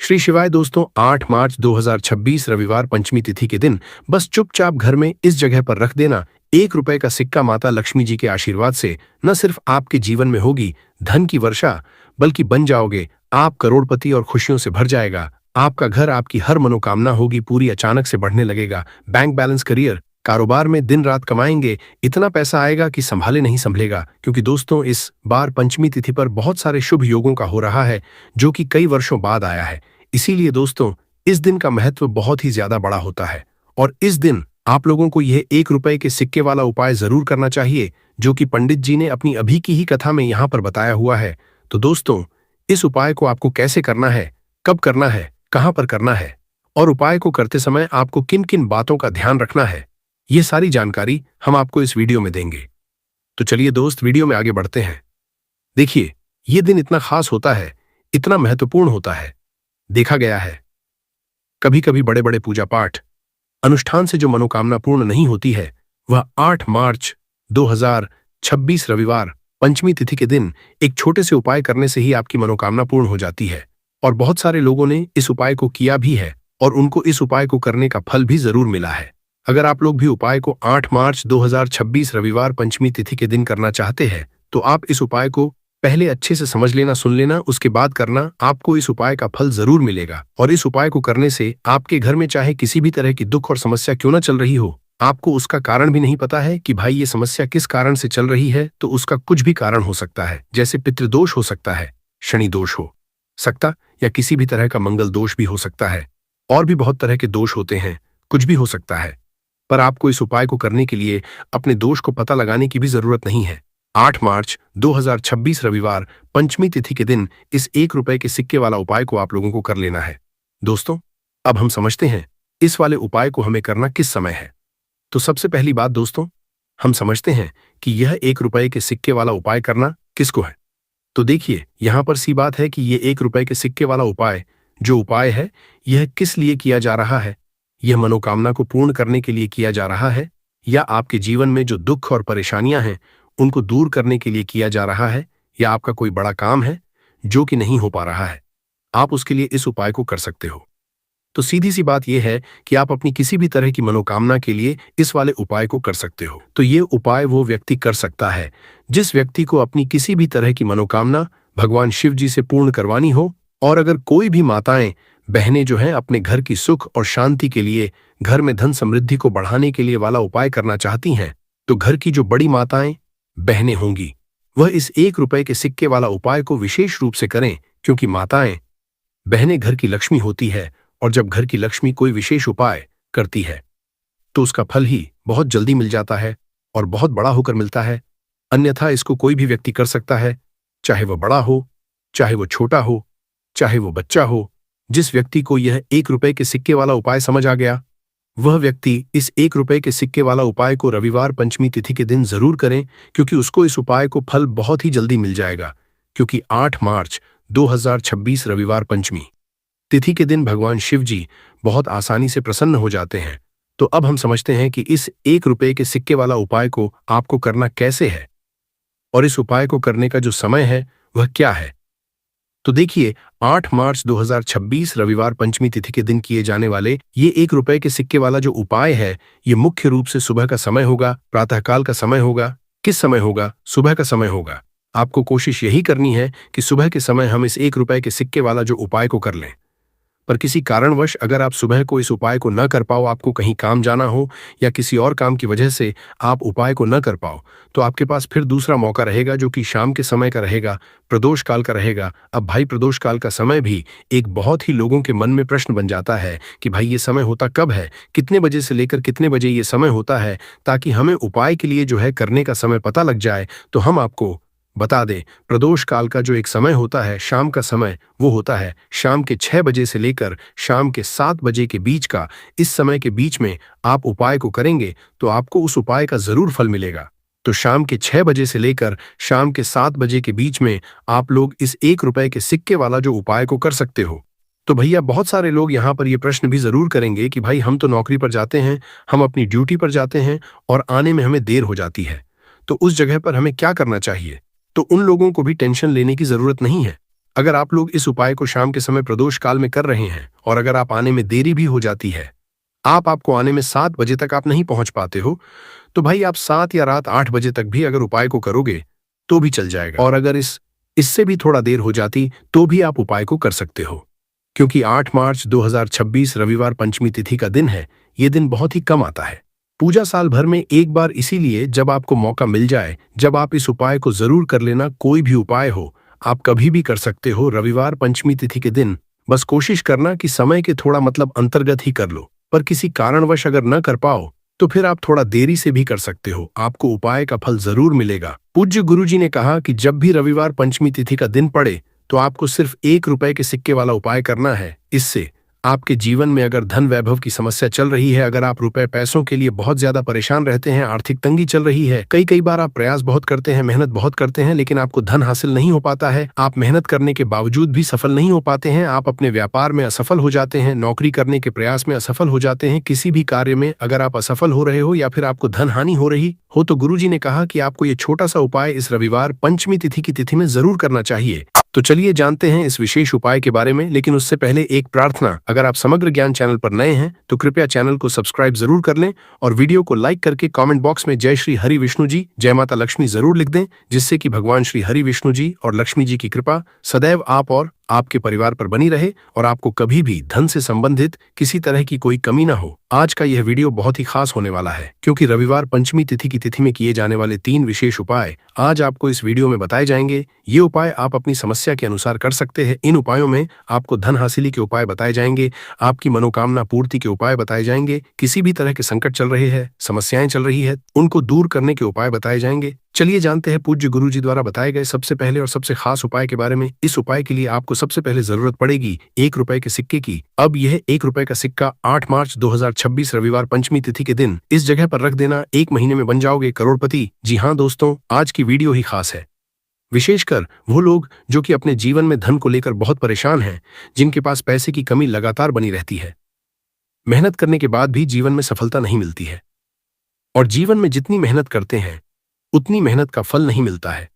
श्री शिवाय दोस्तों, 8 मार्च 2026 रविवार पंचमी तिथि के दिन बस चुपचाप घर में इस जगह पर रख देना। 1 रुपए का सिक्का माता लक्ष्मी जी के आशीर्वाद से न सिर्फ आपके जीवन में होगी धन की वर्षा, बल्कि बन जाओगे आप करोड़पति और खुशियों से भर जाएगा। आपका घर, आपकी हर मनोकामना होगी पूरी, अचानक से बढ़ने लगेगा। बैंक बैलेंस, करियर, कारोबार में दिन रात कमाएंगे, इतना पैसा आएगा कि संभाले नहीं संभलेगा। क्योंकि दोस्तों, इस बार पंचमी तिथि पर बहुत सारे शुभ योगों का हो रहा है, जो कि कई वर्षों बाद आया है। इसीलिए दोस्तों, इस दिन का महत्व बहुत ही ज्यादा बड़ा होता है और इस दिन आप लोगों को यह 1 रुपए के सिक्के वाला उपाय जरूर करना चाहिए, जो कि पंडित जी ने अपनी अभी की ही कथा में यहाँ पर बताया हुआ है। तो दोस्तों, इस उपाय को आपको कैसे करना है, कब करना है, कहाँ पर करना है और उपाय को करते समय आपको किन किन बातों का ध्यान रखना है, ये सारी जानकारी हम आपको इस वीडियो में देंगे। तो चलिए दोस्त, वीडियो में आगे बढ़ते हैं। देखिए, ये दिन इतना खास होता है, इतना महत्वपूर्ण होता है। देखा गया है कभी कभी बड़े बड़े पूजा पाठ अनुष्ठान से जो मनोकामना पूर्ण नहीं होती है, वह 8 मार्च 2026 रविवार पंचमी तिथि के दिन एक छोटे से उपाय करने से ही आपकी मनोकामना पूर्ण हो जाती है। और बहुत सारे लोगों ने इस उपाय को किया भी है और उनको इस उपाय को करने का फल भी जरूर मिला है। अगर आप लोग भी उपाय को 8 मार्च 2026 रविवार पंचमी तिथि के दिन करना चाहते हैं, तो आप इस उपाय को पहले अच्छे से समझ लेना, सुन लेना, उसके बाद करना। आपको इस उपाय का फल जरूर मिलेगा और इस उपाय को करने से आपके घर में चाहे किसी भी तरह की दुख और समस्या क्यों ना चल रही हो, आपको उसका कारण भी नहीं पता है कि भाई ये समस्या किस कारण से चल रही है, तो उसका कुछ भी कारण हो सकता है। जैसे पितृदोष हो सकता है, शनि दोष हो सकता, या किसी भी तरह का मंगल दोष भी हो सकता है। और भी बहुत तरह के दोष होते हैं, कुछ भी हो सकता है। पर आपको इस उपाय को करने के लिए अपने दोष को पता लगाने की भी जरूरत नहीं है। 8 मार्च 2026 रविवार पंचमी तिथि के दिन इस 1 रुपए के सिक्के वाला उपाय को आप लोगों को कर लेना है। दोस्तों, अब हम समझते हैं इस वाले उपाय को हमें करना किस समय है। तो सबसे पहली बात दोस्तों, हम समझते हैं कि यह 1 रुपए के सिक्के वाला उपाय करना किसको है। तो देखिए, यहां पर सी बात है कि यह 1 रुपए के सिक्के वाला उपाय जो उपाय है, यह किस लिए किया जा रहा है। यह मनोकामना को पूर्ण करने के लिए किया जा रहा है, या आपके जीवन में जो दुख और परेशानियां हैं उनको दूर करने के लिए किया जा रहा है, या आपका कोई बड़ा काम है जो कि नहीं हो पा रहा है, आप उसके लिए इस उपाय को कर सकते हो। तो सीधी सी बात यह है कि आप अपनी किसी भी तरह की मनोकामना के लिए इस वाले उपाय को कर सकते हो। तो ये उपाय वो व्यक्ति कर सकता है जिस व्यक्ति को अपनी किसी भी तरह की मनोकामना भगवान शिव जी से पूर्ण करवानी हो। और अगर कोई भी माताएं, बहनें जो हैं अपने घर की सुख और शांति के लिए, घर में धन समृद्धि को बढ़ाने के लिए वाला उपाय करना चाहती हैं, तो घर की जो बड़ी माताएं, बहनें होंगी, वह इस 1 रुपए के सिक्के वाला उपाय को विशेष रूप से करें। क्योंकि माताएं, बहनें घर की लक्ष्मी होती है और जब घर की लक्ष्मी कोई विशेष उपाय करती है तो उसका फल ही बहुत जल्दी मिल जाता है और बहुत बड़ा होकर मिलता है। अन्यथा इसको कोई भी व्यक्ति कर सकता है, चाहे वह बड़ा हो, चाहे वो छोटा हो, चाहे वो बच्चा हो। जिस व्यक्ति को यह 1 रुपए के सिक्के वाला उपाय समझ आ गया, वह व्यक्ति इस 1 रुपए के सिक्के वाला उपाय को रविवार पंचमी तिथि के दिन जरूर करें, क्योंकि उसको इस उपाय को फल बहुत ही जल्दी मिल जाएगा। क्योंकि 8 मार्च 2026 रविवार पंचमी तिथि के दिन भगवान शिव जी बहुत आसानी से प्रसन्न हो जाते हैं। तो अब हम समझते हैं कि इस 1 रुपए के सिक्के वाला उपाय को आपको करना कैसे है और इस उपाय को करने का जो समय है वह क्या है। तो देखिए, 8 मार्च 2026 रविवार पंचमी तिथि के दिन किए जाने वाले ये 1 रुपए के सिक्के वाला जो उपाय है, ये मुख्य रूप से सुबह का समय होगा, प्रातःकाल का समय होगा। किस समय होगा? सुबह का समय होगा। आपको कोशिश यही करनी है कि सुबह के समय हम इस 1 रुपए के सिक्के वाला जो उपाय को कर लें। पर किसी कारणवश अगर आप सुबह को इस उपाय को न कर पाओ, आपको कहीं काम जाना हो या किसी और काम की वजह से आप उपाय को न कर पाओ, तो आपके पास फिर दूसरा मौका रहेगा, जो कि शाम के समय का रहेगा, प्रदोष काल का रहेगा। अब भाई, प्रदोष काल का समय भी एक बहुत ही लोगों के मन में प्रश्न बन जाता है कि भाई ये समय होता कब है, कितने बजे से लेकर कितने बजे ये समय होता है, ताकि हमें उपाय के लिए जो है करने का समय पता लग जाए। तो हम आपको बता दें, प्रदोष काल का जो एक समय होता है, शाम का समय, वो होता है शाम के 6 बजे से लेकर शाम के 7 बजे के बीच का। इस समय के बीच में आप उपाय को करेंगे तो आपको उस उपाय का जरूर फल मिलेगा। तो शाम के 6 बजे से लेकर शाम के 7 बजे के बीच में आप लोग इस 1 रुपए के सिक्के वाला जो उपाय को कर सकते हो। तो भैया, बहुत सारे लोग यहाँ पर ये प्रश्न भी जरूर करेंगे कि भाई हम तो नौकरी पर जाते हैं, हम अपनी ड्यूटी पर जाते हैं और आने में हमें देर हो जाती है, तो उस जगह पर हमें क्या करना चाहिए। तो उन लोगों को भी टेंशन लेने की जरूरत नहीं है। अगर आप लोग इस उपाय को शाम के समय प्रदोष काल में कर रहे हैं और अगर आप आने में देरी भी हो जाती है, आपको आने में 7 बजे तक आप नहीं पहुंच पाते हो, तो भाई आप 7 या रात 8 बजे तक भी अगर उपाय को करोगे तो भी चल जाएगा। और अगर इससे भी थोड़ा देर हो जाती तो भी आप उपाय को कर सकते हो, क्योंकि 8 मार्च 2026 रविवार पंचमी तिथि का दिन है। ये दिन बहुत ही कम आता है। पूजा साल भर में एक बार, इसीलिए जब आपको मौका मिल जाए, जब आप इस उपाय को जरूर कर लेना। कोई भी उपाय हो, आप कभी भी कर सकते हो रविवार पंचमी तिथि के दिन। बस कोशिश करना कि समय के थोड़ा अंतर्गत ही कर लो। पर किसी कारणवश अगर न कर पाओ तो फिर आप थोड़ा देरी से भी कर सकते हो, आपको उपाय का फल जरूर मिलेगा। पूज्य गुरुजी ने कहा कि जब भी रविवार पंचमी तिथि का दिन पड़े तो आपको सिर्फ 1 रुपए के सिक्के वाला उपाय करना है। इससे आपके जीवन में अगर धन वैभव की समस्या चल रही है, अगर आप रुपए पैसों के लिए बहुत ज्यादा परेशान रहते हैं, आर्थिक तंगी चल रही है, कई बार आप प्रयास बहुत करते हैं, मेहनत बहुत करते हैं, लेकिन आपको धन हासिल नहीं हो पाता है, आप मेहनत करने के बावजूद भी सफल नहीं हो पाते हैं, आप अपने व्यापार में असफल हो जाते हैं, नौकरी करने के प्रयास में असफल हो जाते हैं, किसी भी कार्य में अगर आप असफल हो रहे हो या फिर आपको धन हानि हो रही हो, तो गुरुजी ने कहा कि आपको ये छोटा सा उपाय इस रविवार पंचमी तिथि की तिथि में जरूर करना चाहिए। तो चलिए जानते हैं इस विशेष उपाय के बारे में, लेकिन उससे पहले एक प्रार्थना। अगर आप समग्र ज्ञान चैनल पर नए हैं तो कृपया चैनल को सब्सक्राइब जरूर कर लें और वीडियो को लाइक करके कमेंट बॉक्स में जय श्री हरि विष्णु जी, जय माता लक्ष्मी जरूर लिख दें, जिससे कि भगवान श्री हरि विष्णु जी और लक्ष्मी जी की कृपा सदैव आप और आपके परिवार पर बनी रहे और आपको कभी भी धन से संबंधित किसी तरह की कोई कमी ना हो। आज का यह वीडियो बहुत ही खास होने वाला है, क्योंकि रविवार पंचमी तिथि की तिथि में किए जाने वाले 3 विशेष उपाय आज आपको इस वीडियो में बताए जाएंगे। ये उपाय आप अपनी समस्या के अनुसार कर सकते हैं। इन उपायों में आपको धन हासिली के उपाय बताए जाएंगे, आपकी मनोकामना पूर्ति के उपाय बताए जाएंगे, किसी भी तरह के संकट चल रहे हैं, समस्याएं चल रही है, उनको दूर करने के उपाय बताए जाएंगे। चलिए जानते हैं पूज्य गुरुजी द्वारा बताए गए सबसे पहले और सबसे खास उपाय के बारे में। इस उपाय के लिए आपको सबसे पहले जरूरत पड़ेगी 1 रुपए के सिक्के की। अब यह 1 रुपए का सिक्का 8 मार्च 2026 रविवार पंचमी तिथि के दिन इस जगह पर रख देना। 1 महीने में बन जाओगे करोड़पति। जी हाँ दोस्तों, आज की वीडियो ही खास है, विशेषकर वो लोग जो कि अपने जीवन में धन को लेकर बहुत परेशान हैं, जिनके पास पैसे की कमी लगातार बनी रहती है, मेहनत करने के बाद भी जीवन में सफलता नहीं मिलती है, और जीवन में जितनी मेहनत करते हैं उतनी मेहनत का फल नहीं मिलता है।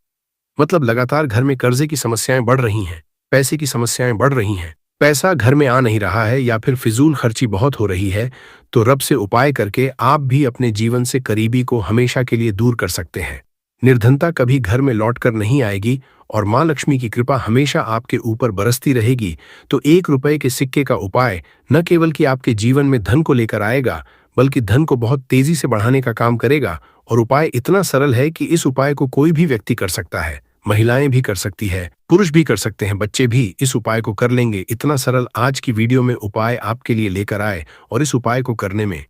मतलब लगातार घर में कर्जे की समस्याएं बढ़ रही हैं, पैसे की समस्याएं बढ़ रही हैं, पैसा घर में आ नहीं रहा है या फिर फिजूल खर्ची बहुत हो रही है, तो रब से उपाय करके आप भी अपने जीवन से करीबी को हमेशा के लिए दूर कर सकते हैं। निर्धनता कभी घर में लौटकर नहीं आएगी और मां लक्ष्मी की कृपा हमेशा आपके ऊपर बरसती रहेगी। तो 1 रुपए के सिक्के का उपाय न केवल कि आपके जीवन में धन को लेकर आएगा, बल्कि धन को बहुत तेजी से बढ़ाने का काम करेगा। और उपाय इतना सरल है कि इस उपाय को कोई भी व्यक्ति कर सकता है, महिलाएं भी कर सकती है, पुरुष भी कर सकते हैं, बच्चे भी इस उपाय को कर लेंगे। इतना सरल आज की वीडियो में उपाय आपके लिए लेकर आए, और इस उपाय को करने में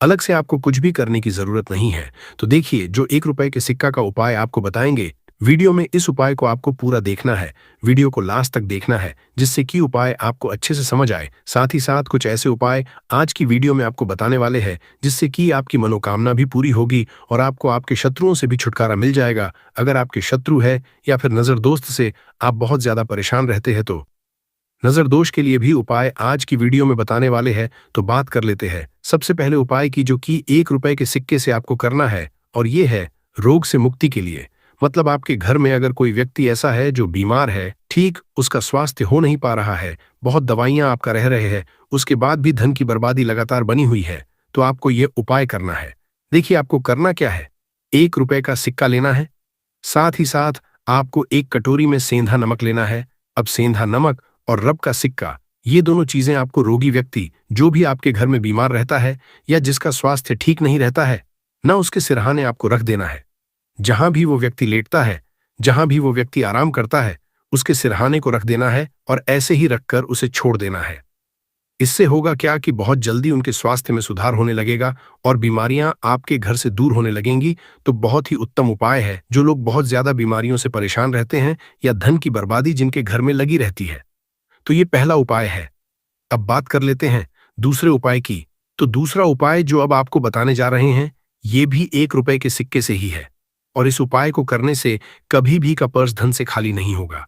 अलग से आपको कुछ भी करने की जरूरत नहीं है। तो देखिए, जो 1 रुपए के सिक्का का उपाय आपको बताएंगे वीडियो में, इस उपाय को आपको पूरा देखना है, वीडियो को लास्ट तक देखना है, जिससे कि उपाय आपको अच्छे से समझ आए। साथ ही साथ कुछ ऐसे उपाय आज की वीडियो में आपको बताने वाले हैं जिससे कि आपकी मनोकामना भी पूरी होगी और आपको आपके शत्रुओं से भी छुटकारा मिल जाएगा। अगर आपके शत्रु है या फिर नजर दोस्त से आप बहुत ज्यादा परेशान रहते हैं, तो नजर दोष के लिए भी उपाय आज की वीडियो में बताने वाले हैं। तो बात कर लेते हैं सबसे पहले उपाय की, जो कि 1 रुपए के सिक्के से आपको करना है, और ये है रोग से मुक्ति के लिए। मतलब आपके घर में अगर कोई व्यक्ति ऐसा है जो बीमार है, ठीक उसका स्वास्थ्य हो नहीं पा रहा है, बहुत दवाइयां आपका रह रहे हैं, उसके बाद भी धन की बर्बादी लगातार बनी हुई है, तो आपको यह उपाय करना है। देखिए आपको करना क्या है, 1 रुपए का सिक्का लेना है, साथ ही साथ आपको 1 कटोरी में सेंधा नमक लेना है। अब सेंधा नमक और रब का सिक्का, ये दोनों चीजें आपको रोगी व्यक्ति, जो भी आपके घर में बीमार रहता है या जिसका स्वास्थ्य ठीक नहीं रहता है, ना उसके सिरहाने आपको रख देना है। जहां भी वो व्यक्ति लेटता है, जहां भी वो व्यक्ति आराम करता है, उसके सिरहाने को रख देना है और ऐसे ही रखकर उसे छोड़ देना है। इससे होगा क्या कि बहुत जल्दी उनके स्वास्थ्य में सुधार होने लगेगा और बीमारियां आपके घर से दूर होने लगेंगी। तो बहुत ही उत्तम उपाय है जो लोग बहुत ज्यादा बीमारियों से परेशान रहते हैं या धन की बर्बादी जिनके घर में लगी रहती है। तो ये पहला उपाय है। अब बात कर लेते हैं दूसरे उपाय की। तो दूसरा उपाय जो अब आपको बताने जा रहे हैं, ये भी 1 रुपए के सिक्के से ही है, और इस उपाय को करने से कभी भी का पर्स धन से खाली नहीं होगा।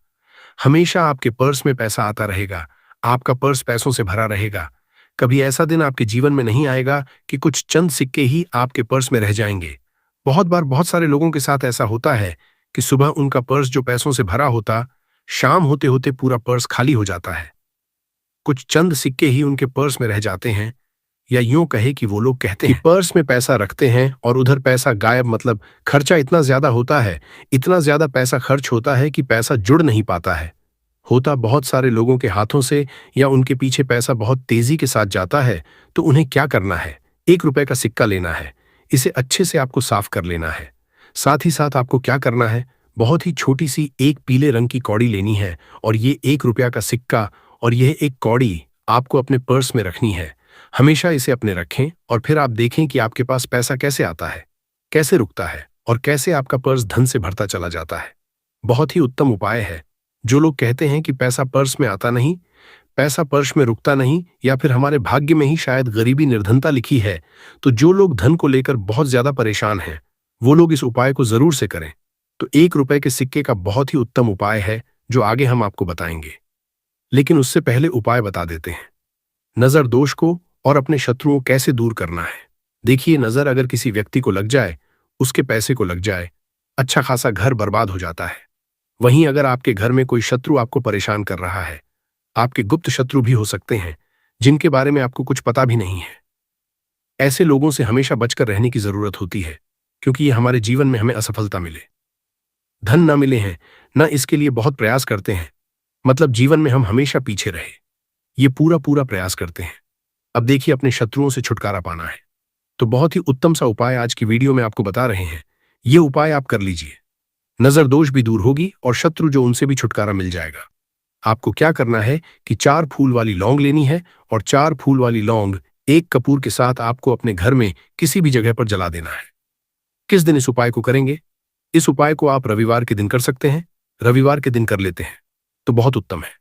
हमेशा आपके पर्स में पैसा आता रहेगा, आपका पर्स पैसों से भरा रहेगा। कभी ऐसा दिन आपके जीवन में नहीं आएगा कि कुछ चंद सिक्के ही आपके पर्स में रह जाएंगे। बहुत बार बहुत सारे लोगों के साथ ऐसा होता है कि सुबह उनका पर्स जो पैसों से भरा होता, शाम होते होते पूरा पर्स खाली हो जाता है। कुछ चंद सिक्के ही उनके पर्स में रह जाते हैं, या यूं कहे कि वो लोग कहते हैं पर्स में पैसा रखते हैं और उधर पैसा गायब। मतलब खर्चा इतना ज्यादा होता है, इतना ज्यादा पैसा खर्च होता है कि पैसा जुड़ नहीं पाता है। होता बहुत सारे लोगों के हाथों से, या उनके पीछे पैसा बहुत तेजी के साथ जाता है। तो उन्हें क्या करना है? 1 रुपए का सिक्का लेना है, इसे अच्छे से आपको साफ कर लेना है। साथ ही साथ आपको क्या करना है? बहुत ही छोटी सी एक पीले रंग की कौड़ी लेनी है, और ये 1 रुपया का सिक्का और यह एक कौड़ी आपको अपने पर्स में रखनी है। हमेशा इसे अपने रखें और फिर आप देखें कि आपके पास पैसा कैसे आता है, कैसे रुकता है, और कैसे आपका पर्स धन से भरता चला जाता है। बहुत ही उत्तम उपाय है। जो लोग कहते हैं कि पैसा पर्स में आता नहीं, पैसा पर्स में रुकता नहीं, या फिर हमारे भाग्य में ही शायद गरीबी निर्धनता लिखी है, तो जो लोग धन को लेकर बहुत ज्यादा परेशान हैं, वो लोग इस उपाय को जरूर से करें। तो 1 रुपए के सिक्के का बहुत ही उत्तम उपाय है, जो आगे हम आपको बताएंगे। लेकिन उससे पहले उपाय बता देते हैं। नजर दोष को और अपने शत्रुओं कैसे दूर करना है। देखिए, नजर अगर किसी व्यक्ति को लग जाए, उसके पैसे को लग जाए, अच्छा खासा घर बर्बाद हो जाता है। वहीं अगर आपके घर में कोई शत्रु आपको परेशान कर रहा है, आपके गुप्त शत्रु भी हो सकते हैं, जिनके बारे में आपको कुछ पता भी नहीं है। ऐसे लोगों से हमेशा बचकर रहने की जरूरत होती है, क्योंकि ये हमारे जीवन में हमें असफलता मिले, धन न मिले हैं, न इसके लिए बहुत प्रयास करते हैं। मतलब जीवन में हम हमेशा पीछे रहे, ये पूरा पूरा प्रयास करते हैं। अब देखिए, अपने शत्रुओं से छुटकारा पाना है, तो बहुत ही उत्तम सा उपाय आज की वीडियो में आपको बता रहे हैं। ये उपाय आप कर लीजिए, नजर दोष भी दूर होगी और शत्रु जो उनसे भी छुटकारा मिल जाएगा। आपको क्या करना है कि 4 फूल वाली लौंग लेनी है, और 4 फूल वाली लौंग एक कपूर के साथ आपको अपने घर में किसी भी जगह पर जला देना है। किस दिन इस उपाय को करेंगे? इस उपाय को आप रविवार के दिन कर सकते हैं। रविवार के दिन कर लेते हैं तो बहुत उत्तम है।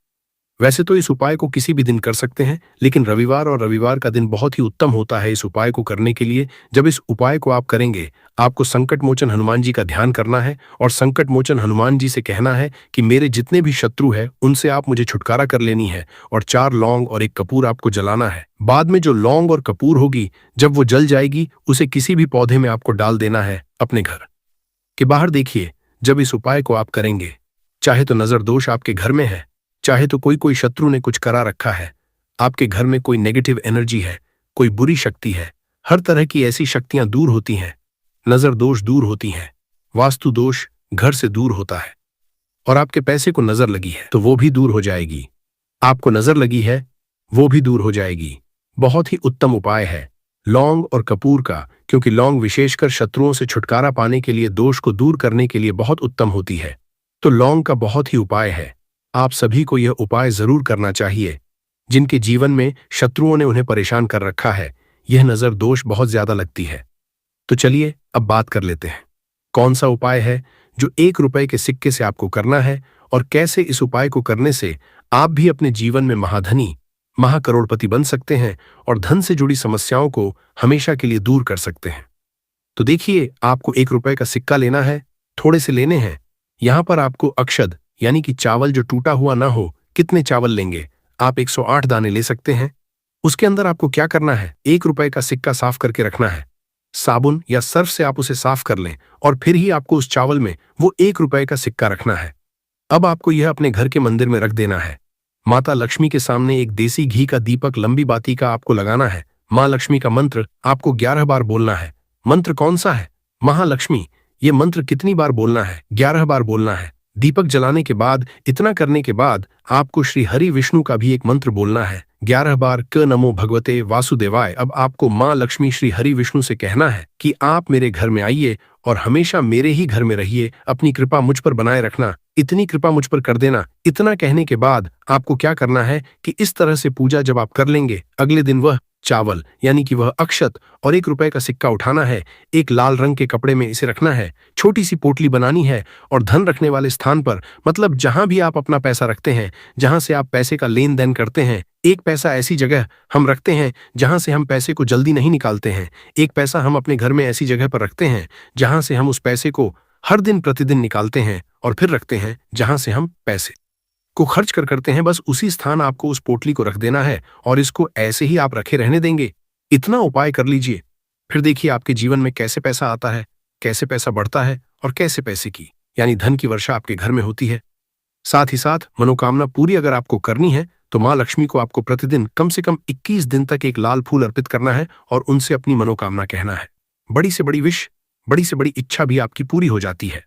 वैसे तो इस उपाय को किसी भी दिन कर सकते हैं, लेकिन रविवार और रविवार का दिन बहुत ही उत्तम होता है इस उपाय को करने के लिए। जब इस उपाय को आप करेंगे, आपको संकट मोचन हनुमान जी का ध्यान करना है, और संकट मोचन हनुमान जी से कहना है कि मेरे जितने भी शत्रु हैं उनसे आप मुझे छुटकारा कर लेनी है, और 4 लौंग और 1 कपूर आपको जलाना है। बाद में जो लौंग और कपूर होगी, जब वो जल जाएगी, उसे किसी भी पौधे में आपको डाल देना है अपने घर के बाहर। देखिए, जब इस उपाय को आप करेंगे, चाहे तो नजर दोष आपके घर में है, चाहे तो कोई शत्रु ने कुछ करा रखा है, आपके घर में कोई नेगेटिव एनर्जी है, कोई बुरी शक्ति है, हर तरह की ऐसी शक्तियां दूर होती हैं। नजर दोष दूर होती हैं, वास्तु दोष घर से दूर होता है, और आपके पैसे को नजर लगी है तो वो भी दूर हो जाएगी। आपको नजर लगी है, वो भी दूर हो जाएगी। बहुत ही उत्तम उपाय है लौंग और कपूर का, क्योंकि लौंग विशेषकर शत्रुओं से छुटकारा पाने के लिए, दोष को दूर करने के लिए बहुत उत्तम होती है। तो लौंग का बहुत ही उपाय है। आप सभी को यह उपाय जरूर करना चाहिए। जिनके जीवन में शत्रुओं ने उन्हें परेशान कर रखा है, यह नजर दोष बहुत ज्यादा लगती है। तो चलिए अब बात कर लेते हैं, कौन सा उपाय है जो 1 रुपए के सिक्के से आपको करना है, और कैसे इस उपाय को करने से आप भी अपने जीवन में महाधनी, महाकरोड़पति बन सकते हैं, और धन से जुड़ी समस्याओं को हमेशा के लिए दूर कर सकते हैं। तो देखिए, आपको 1 रुपए का सिक्का लेना है, थोड़े से लेने हैं। यहां पर आपको अक्षद यानी कि चावल जो टूटा हुआ ना हो, कितने चावल लेंगे? आप 108 दाने ले सकते हैं। उसके अंदर आपको क्या करना है? 1 रुपए का सिक्का साफ करके रखना है। साबुन या सर्फ से आप उसे साफ कर लें, और फिर ही आपको उस चावल में वो 1 रुपए का सिक्का रखना है। अब आपको यह अपने घर के मंदिर में रख देना है। माता लक्ष्मी के सामने एक देसी घी का दीपक लंबी बाती का आपको लगाना है। माँ लक्ष्मी का मंत्र आपको 11 बार बोलना है। मंत्र कौन सा है? महालक्ष्मी। ये मंत्र कितनी बार बोलना है? 11 बार बोलना है। दीपक जलाने के बाद, इतना करने के बाद आपको श्री हरि विष्णु का भी एक मंत्र बोलना है 11 बार, क नमो भगवते वासुदेवाय। अब आपको माँ लक्ष्मी श्री हरि विष्णु से कहना है कि आप मेरे घर में आइए और हमेशा मेरे ही घर में रहिए, अपनी कृपा मुझ पर बनाए रखना, इतनी कृपा मुझ पर कर देना। इतना कहने के बाद आपको क्या करना है कि इस तरह से पूजा जब आप कर लेंगे, अगले दिन वह चावल यानी कि वह अक्षत और 1 रुपए का सिक्का उठाना है। एक लाल रंग के कपड़े में इसे रखना है, छोटी सी पोटली बनानी है, और धन रखने वाले स्थान पर, मतलब जहां भी आप अपना पैसा रखते हैं, जहां से आप पैसे का लेन देन करते हैं, एक पैसा ऐसी जगह हम रखते हैं जहां से हम पैसे को जल्दी नहीं निकालते हैं। एक पैसा हम अपने घर में ऐसी जगह पर रखते हैं जहां से हम उस पैसे को हर दिन प्रतिदिन निकालते हैं, और फिर रखते हैं जहां से हम पैसे को खर्च कर करते हैं। बस उसी स्थान आपको उस पोटली को रख देना है, और इसको ऐसे ही आप रखे रहने देंगे। इतना उपाय कर लीजिए, फिर देखिए आपके जीवन में कैसे पैसा आता है, कैसे पैसा बढ़ता है, और कैसे पैसे की यानी धन की वर्षा आपके घर में होती है। साथ ही साथ मनोकामना पूरी अगर आपको करनी है तो माँ लक्ष्मी को आपको प्रतिदिन कम से कम 21 दिन तक एक लाल फूल अर्पित करना है और उनसे अपनी मनोकामना कहना है। बड़ी से बड़ी विश, बड़ी से बड़ी इच्छा भी आपकी पूरी हो जाती है।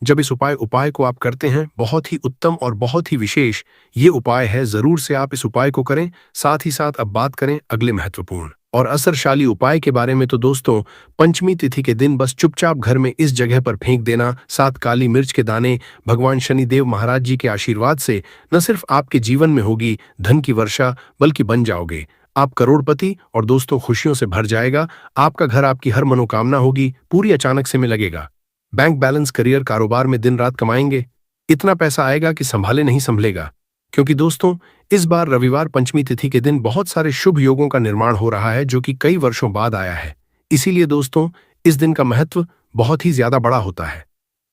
जब इस उपाय को आप करते हैं, बहुत ही उत्तम और बहुत ही विशेष ये उपाय है, जरूर से आप इस उपाय को करें। साथ ही साथ अब बात करें अगले महत्वपूर्ण और असरशाली उपाय के बारे में, तो दोस्तों पंचमी तिथि के दिन बस चुपचाप घर में इस जगह पर फेंक देना 7 काली मिर्च के दाने। भगवान शनिदेव महाराज जी के आशीर्वाद से न सिर्फ आपके जीवन में होगी धन की वर्षा, बल्कि बन जाओगे आप करोड़पति और दोस्तों खुशियों से भर जाएगा। आपका घर, आपकी हर मनोकामना होगी पूरी, अचानक से में लगेगा। बैंक बैलेंस, करियर, कारोबार में दिन रात कमाएंगे, इतना पैसा आएगा कि संभाले नहीं संभलेगा। क्योंकि दोस्तों इस बार रविवार पंचमी तिथि के दिन बहुत सारे शुभ योगों का निर्माण हो रहा है, जो कि कई वर्षों बाद आया है। इसीलिए दोस्तों इस दिन का महत्व बहुत ही ज्यादा बड़ा होता है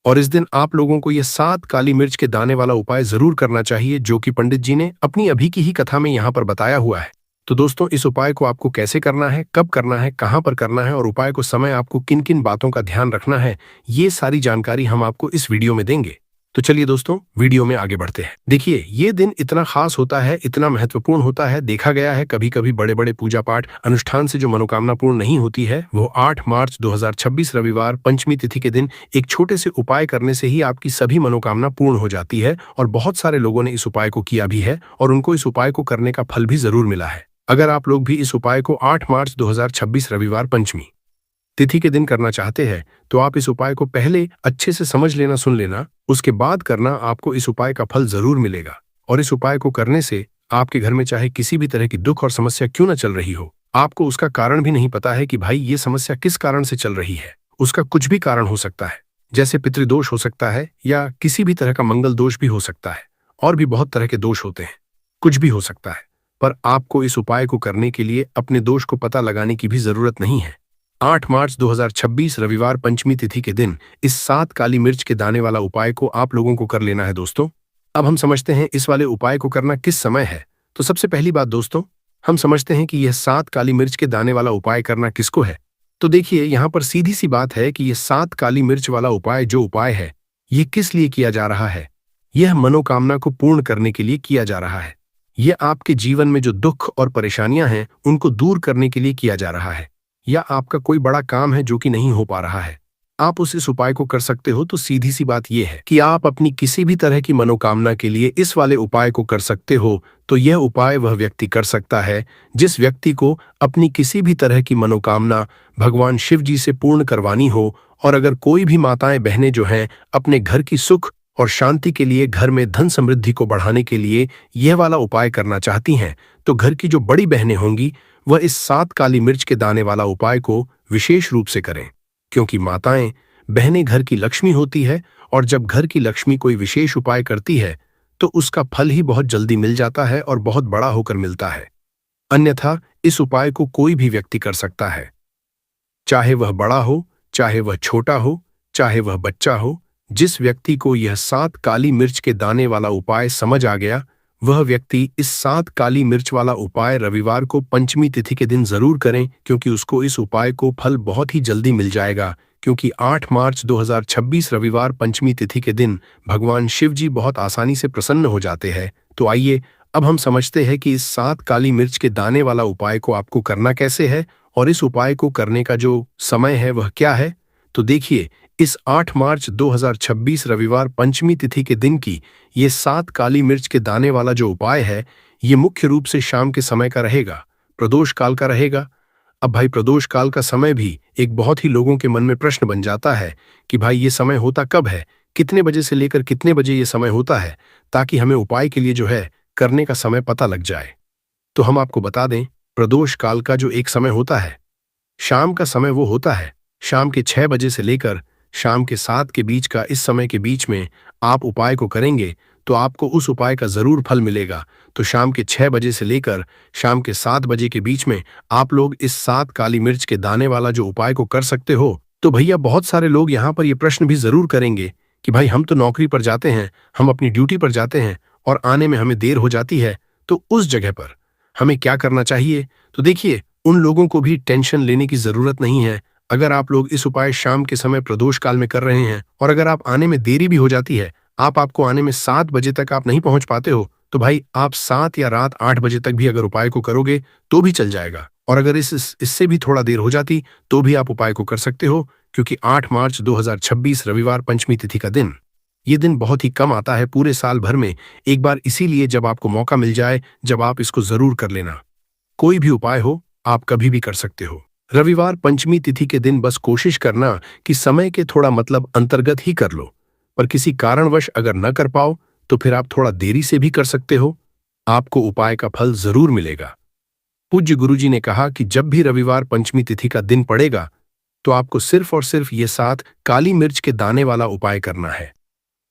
और इस दिन आप लोगों को यह 7 काली मिर्च के दाने वाला उपाय जरूर करना चाहिए, जो कि पंडित जी ने अपनी अभी की ही कथा में यहाँ पर बताया हुआ है। तो दोस्तों इस उपाय को आपको कैसे करना है, कब करना है, कहां पर करना है और उपाय को समय आपको किन किन बातों का ध्यान रखना है, ये सारी जानकारी हम आपको इस वीडियो में देंगे। तो चलिए दोस्तों वीडियो में आगे बढ़ते हैं। देखिए ये दिन इतना खास होता है, इतना महत्वपूर्ण होता है। देखा गया है कभी कभी बड़े बड़े पूजा पाठ अनुष्ठान से जो मनोकामना पूर्ण नहीं होती है, वो 8 मार्च 2026 रविवार पंचमी तिथि के दिन एक छोटे से उपाय करने से ही आपकी सभी मनोकामना पूर्ण हो जाती है। और बहुत सारे लोगों ने इस उपाय को किया भी है और उनको इस उपाय को करने का फल भी जरूर मिला है। अगर आप लोग भी इस उपाय को 8 मार्च 2026 रविवार पंचमी तिथि के दिन करना चाहते हैं, तो आप इस उपाय को पहले अच्छे से समझ लेना, सुन लेना, उसके बाद करना। आपको इस उपाय का फल जरूर मिलेगा। और इस उपाय को करने से आपके घर में चाहे किसी भी तरह की दुख और समस्या क्यों न चल रही हो, आपको उसका कारण भी नहीं पता है कि भाई ये समस्या किस कारण से चल रही है, उसका कुछ भी कारण हो सकता है। जैसे पितृदोष हो सकता है या किसी भी तरह का मंगल दोष भी हो सकता है, और भी बहुत तरह के दोष होते हैं, कुछ भी हो सकता है। पर आपको इस उपाय को करने के लिए अपने दोष को पता लगाने की भी जरूरत नहीं है। 8 मार्च 2026 रविवार पंचमी तिथि के दिन इस 7 काली मिर्च के दाने वाला उपाय को आप लोगों को कर लेना है दोस्तों। अब हम समझते हैं इस वाले उपाय को करना किस समय है। तो सबसे पहली बात दोस्तों, हम समझते हैं कि यह 7 काली मिर्च के दाने वाला उपाय करना किसको है। तो देखिए यहाँ पर सीधी सी बात है कि यह 7 काली मिर्च वाला उपाय जो उपाय है, ये किस लिए किया जा रहा है। यह मनोकामना को पूर्ण करने के लिए किया जा रहा है। यह आपके जीवन में जो दुख और परेशानियां हैं उनको दूर करने के लिए किया जा रहा है। या आपका कोई बड़ा काम है जो कि नहीं हो पा रहा है, आप इस उपाय को कर सकते हो। तो सीधी सी बात यह है कि आप अपनी किसी भी तरह की मनोकामना के लिए इस वाले उपाय को कर सकते हो। तो यह उपाय वह व्यक्ति कर सकता है जिस व्यक्ति को अपनी किसी भी तरह की मनोकामना भगवान शिव जी से पूर्ण करवानी हो। और अगर कोई भी माताएं बहनें जो हैं अपने घर की सुख और शांति के लिए, घर में धन समृद्धि को बढ़ाने के लिए यह वाला उपाय करना चाहती हैं, तो घर की जो बड़ी बहनें होंगी वह इस 7 काली मिर्च के दाने वाला उपाय को विशेष रूप से करें। क्योंकि माताएं बहनें घर की लक्ष्मी होती है और जब घर की लक्ष्मी कोई विशेष उपाय करती है तो उसका फल ही बहुत जल्दी मिल जाता है और बहुत बड़ा होकर मिलता है। अन्यथा इस उपाय को कोई भी व्यक्ति कर सकता है, चाहे वह बड़ा हो, चाहे वह छोटा हो, चाहे वह बच्चा हो। जिस व्यक्ति को यह 7 काली मिर्च के दाने वाला उपाय समझ आ गया, वह व्यक्ति इस 7 काली मिर्च वाला उपाय रविवार को पंचमी तिथि के दिन जरूर करें, क्योंकि उसको इस उपाय को फल बहुत ही जल्दी मिल जाएगा। क्योंकि 8 मार्च 2026 रविवार पंचमी तिथि के दिन भगवान शिव जी बहुत आसानी से प्रसन्न हो जाते हैं। तो आइए अब हम समझते हैं कि इस 7 काली मिर्च के दाने वाला उपाय को आपको करना कैसे है और इस उपाय को करने का जो समय है वह क्या है। तो देखिए इस 8 मार्च 2026 रविवार पंचमी तिथि के दिन की ये 7 काली मिर्च के दाने वाला जो उपाय है, ये मुख्य रूप से शाम के समय का रहेगा, प्रदोष काल का रहेगा। अब भाई प्रदोष काल का समय भी एक बहुत ही लोगों के मन में प्रश्न बन जाता है कि भाई ये समय होता कब है, कितने बजे से लेकर कितने बजे ये समय होता है, ताकि हमें उपाय के लिए जो है करने का समय पता लग जाए। तो हम आपको बता दें, प्रदोष काल का जो एक समय होता है, शाम का समय, वो होता है शाम के 6 बजे से लेकर शाम के 7 के बीच का। इस समय के बीच में आप उपाय को करेंगे तो आपको उस उपाय का जरूर फल मिलेगा। तो शाम के 6 बजे से लेकर शाम के 7 बजे के बीच में आप लोग इस 7 काली मिर्च के दाने वाला जो उपाय को कर सकते हो। तो भैया बहुत सारे लोग यहाँ पर ये प्रश्न भी जरूर करेंगे कि भाई हम तो नौकरी पर जाते हैं, हम अपनी ड्यूटी पर जाते हैं और आने में हमें देर हो जाती है, तो उस जगह पर हमें क्या करना चाहिए। तो देखिए उन लोगों को भी टेंशन लेने की जरूरत नहीं है। अगर आप लोग इस उपाय शाम के समय प्रदोष काल में कर रहे हैं और अगर आप आने में देरी भी हो जाती है, आपको आने में 7 बजे तक आप नहीं पहुंच पाते हो, तो भाई आप 7 या रात 8 बजे तक भी अगर उपाय को करोगे तो भी चल जाएगा। और अगर इससे भी थोड़ा देर हो जाती तो भी आप उपाय को कर सकते हो, क्योंकि 8 मार्च 2026 रविवार पंचमी तिथि का दिन, ये दिन बहुत ही कम आता है पूरे साल भर में एक बार, इसीलिए जब आपको मौका मिल जाए जब आप इसको जरूर कर लेना। कोई भी उपाय हो आप कभी भी कर सकते हो। रविवार पंचमी तिथि के दिन बस कोशिश करना कि समय के थोड़ा मतलब अंतर्गत ही कर लो, पर किसी कारणवश अगर न कर पाओ तो फिर आप थोड़ा देरी से भी कर सकते हो, आपको उपाय का फल जरूर मिलेगा। पूज्य गुरुजी ने कहा कि जब भी रविवार पंचमी तिथि का दिन पड़ेगा तो आपको सिर्फ और सिर्फ ये 7 काली मिर्च के दाने वाला उपाय करना है।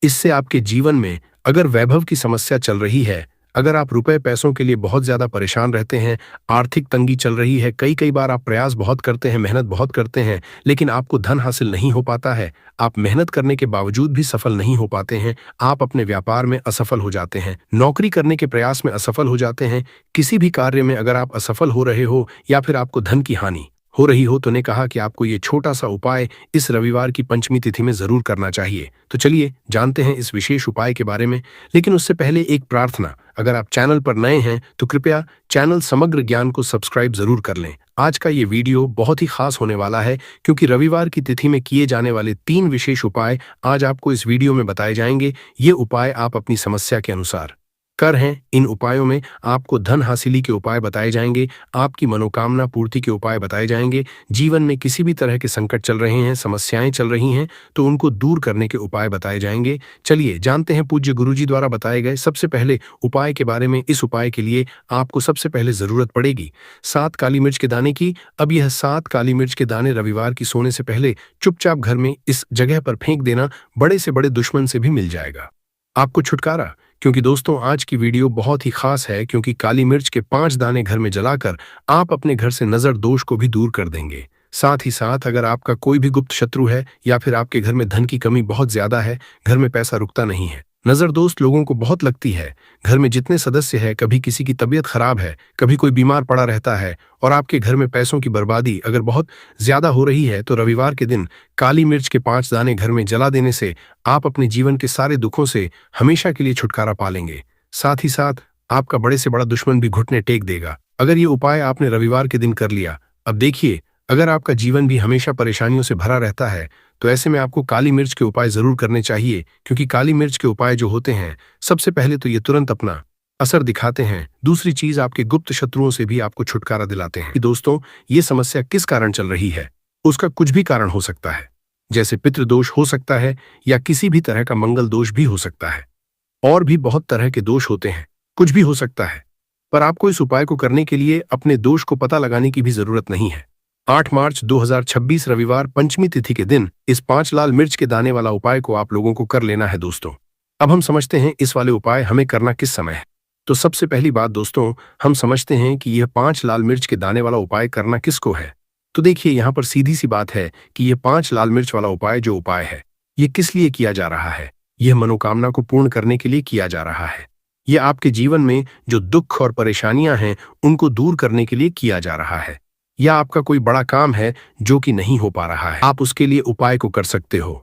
इससे आपके जीवन में अगर वैभव की समस्या चल रही है, अगर आप रुपए पैसों के लिए बहुत ज्यादा परेशान रहते हैं, आर्थिक तंगी चल रही है, कई कई बार आप प्रयास बहुत करते हैं, मेहनत बहुत करते हैं, लेकिन आपको धन हासिल नहीं हो पाता है, आप मेहनत करने के बावजूद भी सफल नहीं हो पाते हैं, आप अपने व्यापार में असफल हो जाते हैं, नौकरी करने के प्रयास में असफल हो जाते हैं, किसी भी कार्य में अगर आप असफल हो रहे हो या फिर आपको धन की हानि हो रही हो, तो ने कहा कि आपको ये छोटा सा उपाय इस रविवार की पंचमी तिथि में जरूर करना चाहिए। तो चलिए जानते हैं इस विशेष उपाय के बारे में, लेकिन उससे पहले एक प्रार्थना, अगर आप चैनल पर नए हैं तो कृपया चैनल समग्र ज्ञान को सब्सक्राइब जरूर कर लें। आज का ये वीडियो बहुत ही खास होने वाला है, क्योंकि रविवार की तिथि में किए जाने वाले 3 विशेष उपाय आज आपको इस वीडियो में बताए जाएंगे। ये उपाय आप अपनी समस्या के अनुसार कर हैं। इन उपायों में आपको धन हासिली के उपाय बताए जाएंगे, आपकी मनोकामना पूर्ति के उपाय बताए जाएंगे, जीवन में किसी भी तरह के संकट चल रहे हैं, समस्याएं चल रही हैं तो उनको दूर करने के उपाय बताए जाएंगे। चलिए जानते हैं पूज्य गुरुजी द्वारा बताए गए सबसे पहले उपाय के बारे में। इस उपाय के लिए आपको सबसे पहले जरूरत पड़ेगी 7 काली मिर्च के दाने की। अब यह 7 काली मिर्च के दाने रविवार की सोने से पहले चुपचाप घर में इस जगह पर फेंक देना, बड़े से बड़े दुश्मन से भी मिल जाएगा आपको छुटकारा। क्योंकि दोस्तों आज की वीडियो बहुत ही खास है, क्योंकि काली मिर्च के 5 दाने घर में जलाकर आप अपने घर से नजर दोष को भी दूर कर देंगे। साथ ही साथ अगर आपका कोई भी गुप्त शत्रु है या फिर आपके घर में धन की कमी बहुत ज्यादा है, घर में पैसा रुकता नहीं है, नजर दोस्त लोगों को बहुत लगती है, घर में जितने सदस्य हैं कभी किसी की तबीयत खराब है, कभी कोई बीमार पड़ा रहता है और आपके घर में पैसों की बर्बादी अगर बहुत ज्यादा हो रही है, तो रविवार के दिन काली मिर्च के 5 दाने घर में जला देने से आप अपने जीवन के सारे दुखों से हमेशा के लिए छुटकारा पा लेंगे। साथ ही साथ आपका बड़े से बड़ा दुश्मन भी घुटने टेक देगा अगर ये उपाय आपने रविवार के दिन कर लिया। अब देखिए, अगर आपका जीवन भी हमेशा परेशानियों से भरा रहता है तो ऐसे में आपको काली मिर्च के उपाय जरूर करने चाहिए, क्योंकि काली मिर्च के उपाय जो होते हैं सबसे पहले तो ये तुरंत अपना असर दिखाते हैं, दूसरी चीज आपके गुप्त शत्रुओं से भी आपको छुटकारा दिलाते हैं। कि दोस्तों ये समस्या किस कारण चल रही है, उसका कुछ भी कारण हो सकता है, जैसे पितृदोष हो सकता है या किसी भी तरह का मंगल दोष भी हो सकता है, और भी बहुत तरह के दोष होते हैं, कुछ भी हो सकता है। पर आपको इस उपाय को करने के लिए अपने दोष को पता लगाने की भी जरूरत नहीं है। 8 मार्च 2026 रविवार पंचमी तिथि के दिन इस 5 लाल मिर्च के दाने वाला उपाय को आप लोगों को कर लेना है दोस्तों। अब हम समझते हैं इस वाले उपाय हमें करना किस समय है। तो सबसे पहली बात दोस्तों, हम समझते हैं कि यह 5 लाल मिर्च के दाने वाला उपाय करना किसको है। तो देखिए यहाँ पर सीधी सी बात है कि यह 5 लाल मिर्च वाला उपाय जो उपाय है ये किस लिए किया जा रहा है। यह मनोकामना को पूर्ण करने के लिए किया जा रहा है। यह आपके जीवन में जो दुख और परेशानियां हैं उनको दूर करने के लिए किया जा रहा है, या आपका कोई बड़ा काम है जो कि नहीं हो पा रहा है, आप उसके लिए उपाय को कर सकते हो।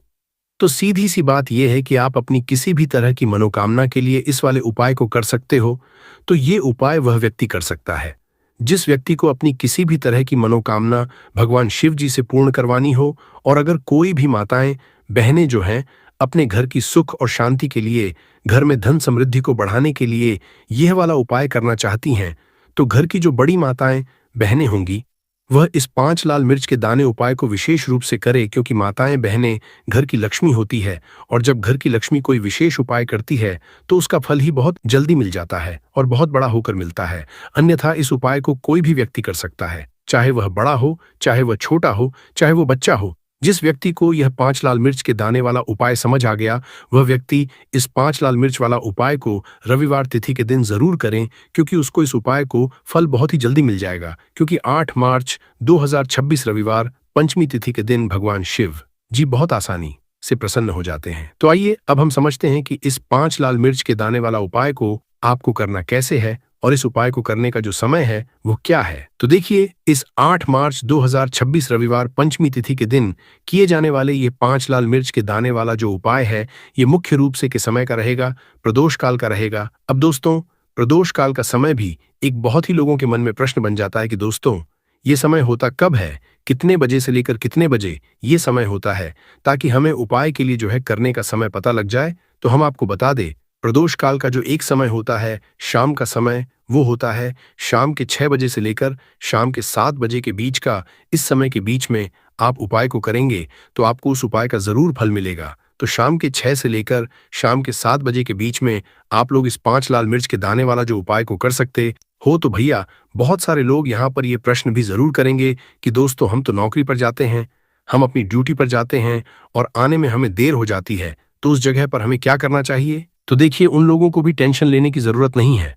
तो सीधी सी बात यह है कि आप अपनी किसी भी तरह की मनोकामना के लिए इस वाले उपाय को कर सकते हो। तो ये उपाय वह व्यक्ति कर सकता है जिस व्यक्ति को अपनी किसी भी तरह की मनोकामना भगवान शिव जी से पूर्ण करवानी हो, और अगर कोई भी माताएं बहनें जो हैं अपने घर की सुख और शांति के लिए, घर में धन समृद्धि को बढ़ाने के लिए यह वाला उपाय करना चाहती हैं, तो घर की जो बड़ी माताएं बहनें होंगी वह इस 5 लाल मिर्च के दाने उपाय को विशेष रूप से करे, क्योंकि माताएं बहनें घर की लक्ष्मी होती है, और जब घर की लक्ष्मी कोई विशेष उपाय करती है तो उसका फल ही बहुत जल्दी मिल जाता है और बहुत बड़ा होकर मिलता है। अन्यथा इस उपाय को कोई भी व्यक्ति कर सकता है, चाहे वह बड़ा हो, चाहे वह छोटा हो, चाहे वो बच्चा हो। जिस व्यक्ति को यह 5 लाल मिर्च के दाने वाला उपाय समझ आ गया, वह व्यक्ति इस 5 लाल मिर्च वाला उपाय को रविवार तिथि के दिन जरूर करें, क्योंकि उसको इस उपाय को फल बहुत ही जल्दी मिल जाएगा। क्योंकि 8 मार्च 2026 रविवार पंचमी तिथि के दिन भगवान शिव जी बहुत आसानी से प्रसन्न हो जाते हैं। तो आइए अब हम समझते हैं कि इस 5 लाल मिर्च के दाने वाला उपाय को आपको करना कैसे है और इस उपाय को करने का जो समय है वो क्या है। तो देखिए, इस 8 मार्च 2026 रविवार पंचमी तिथि के दिन किए जाने वाले ये 5 लाल मिर्च के दाने वाला जो उपाय है, ये मुख्य रूप से किस समय का रहेगा? प्रदोष काल का रहेगा। अब दोस्तों, प्रदोष काल का समय भी एक बहुत ही लोगों के मन में प्रश्न बन जाता है कि दोस्तों, ये समय होता कब है? कितने बजे से लेकर कितने बजे ये समय होता है? ताकि हमें उपाय के लिए जो है करने का समय पता लग जाए, तो हम आपको बता दें, प्रदोष काल का जो एक समय होता है, शाम का समय, वो होता है शाम के 6 बजे से लेकर शाम के 7 बजे के बीच का। इस समय के बीच में आप उपाय को करेंगे तो आपको उस उपाय का ज़रूर फल मिलेगा। तो शाम के 6 से लेकर शाम के 7 बजे के बीच में आप लोग इस 5 लाल मिर्च के दाने वाला जो उपाय को कर सकते हो। तो भैया, बहुत सारे लोग यहाँ पर ये प्रश्न भी ज़रूर करेंगे कि दोस्तों, हम तो नौकरी पर जाते हैं, हम अपनी ड्यूटी पर जाते हैं और आने में हमें देर हो जाती है, तो उस जगह पर हमें क्या करना चाहिए? तो देखिए, उन लोगों को भी टेंशन लेने की ज़रूरत नहीं है।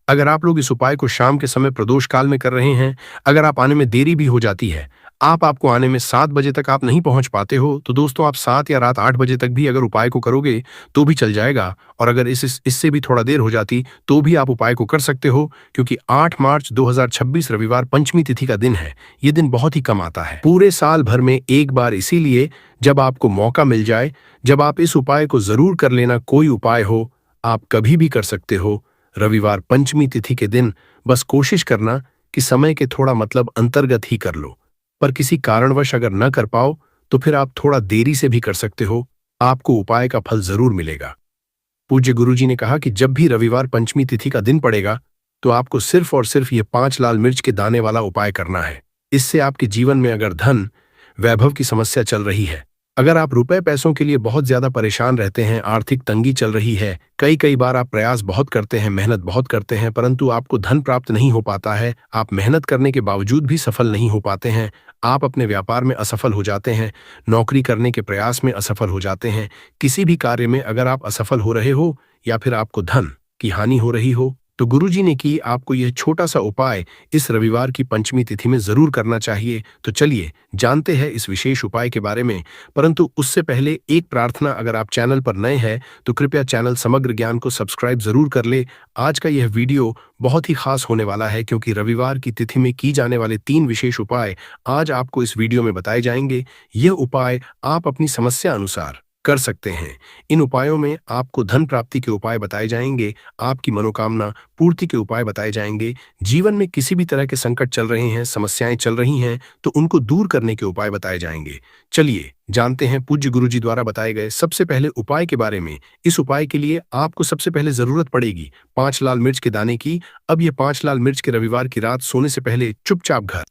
अगर आप लोग इस उपाय को शाम के समय प्रदोष काल में कर रहे हैं, अगर आप आने में देरी भी हो जाती है, आपको आने में 7 बजे तक आप नहीं पहुंच पाते हो, तो दोस्तों आप 7 या रात 8 बजे तक भी अगर उपाय को करोगे तो भी चल जाएगा। और अगर इससे भी थोड़ा देर हो जाती तो भी आप उपाय को कर सकते हो, क्योंकि 8 मार्च 2026 रविवार पंचमी तिथि का दिन है। ये दिन बहुत ही कम आता है पूरे साल भर में एक बार, इसीलिए जब आपको मौका मिल जाए, जब आप इस उपाय को जरूर कर लेना। कोई उपाय हो, आप कभी भी कर सकते हो। रविवार पंचमी तिथि के दिन बस कोशिश करना कि समय के थोड़ा मतलब अंतर्गत ही कर लो, पर किसी कारणवश अगर न कर पाओ तो फिर आप थोड़ा देरी से भी कर सकते हो, आपको उपाय का फल जरूर मिलेगा। पूज्य गुरुजी ने कहा कि जब भी रविवार पंचमी तिथि का दिन पड़ेगा तो आपको सिर्फ और सिर्फ ये 5 लाल मिर्च के दाने वाला उपाय करना है। इससे आपके जीवन में अगर धन वैभव की समस्या चल रही है, अगर आप रुपए पैसों के लिए बहुत ज्यादा परेशान रहते हैं, आर्थिक तंगी चल रही है, कई बार आप प्रयास बहुत करते हैं, मेहनत बहुत करते हैं, परंतु आपको धन प्राप्त नहीं हो पाता है, आप मेहनत करने के बावजूद भी सफल नहीं हो पाते हैं, आप अपने व्यापार में असफल हो जाते हैं, नौकरी करने के प्रयास में असफल हो जाते हैं, किसी भी कार्य में अगर आप असफल हो रहे हो या फिर आपको धन की हानि हो रही हो, तो गुरुजी ने कि आपको यह छोटा सा उपाय इस रविवार की पंचमी तिथि में जरूर करना चाहिए। तो चलिए जानते हैं इस विशेष उपाय के बारे में, परंतु उससे पहले एक प्रार्थना, अगर आप चैनल पर नए हैं तो कृपया चैनल समग्र ज्ञान को सब्सक्राइब जरूर कर ले। आज का यह वीडियो बहुत ही खास होने वाला है, क्योंकि रविवार की तिथि में की जाने वाले 3 विशेष उपाय आज आपको इस वीडियो में बताए जाएंगे। यह उपाय आप अपनी समस्या अनुसार कर सकते हैं। इन उपायों में आपको धन प्राप्ति के उपाय बताए जाएंगे, आपकी मनोकामना पूर्ति के उपाय बताए जाएंगे, जीवन में किसी भी तरह के संकट चल रहे हैं, समस्याएं चल रही हैं तो उनको दूर करने के उपाय बताए जाएंगे। चलिए जानते हैं पूज्य गुरुजी द्वारा बताए गए सबसे पहले उपाय के बारे में। इस उपाय के लिए आपको सबसे पहले जरूरत पड़ेगी 5 लाल मिर्च के दाने की। अब ये 5 लाल मिर्च के रविवार की रात सोने से पहले चुपचाप घर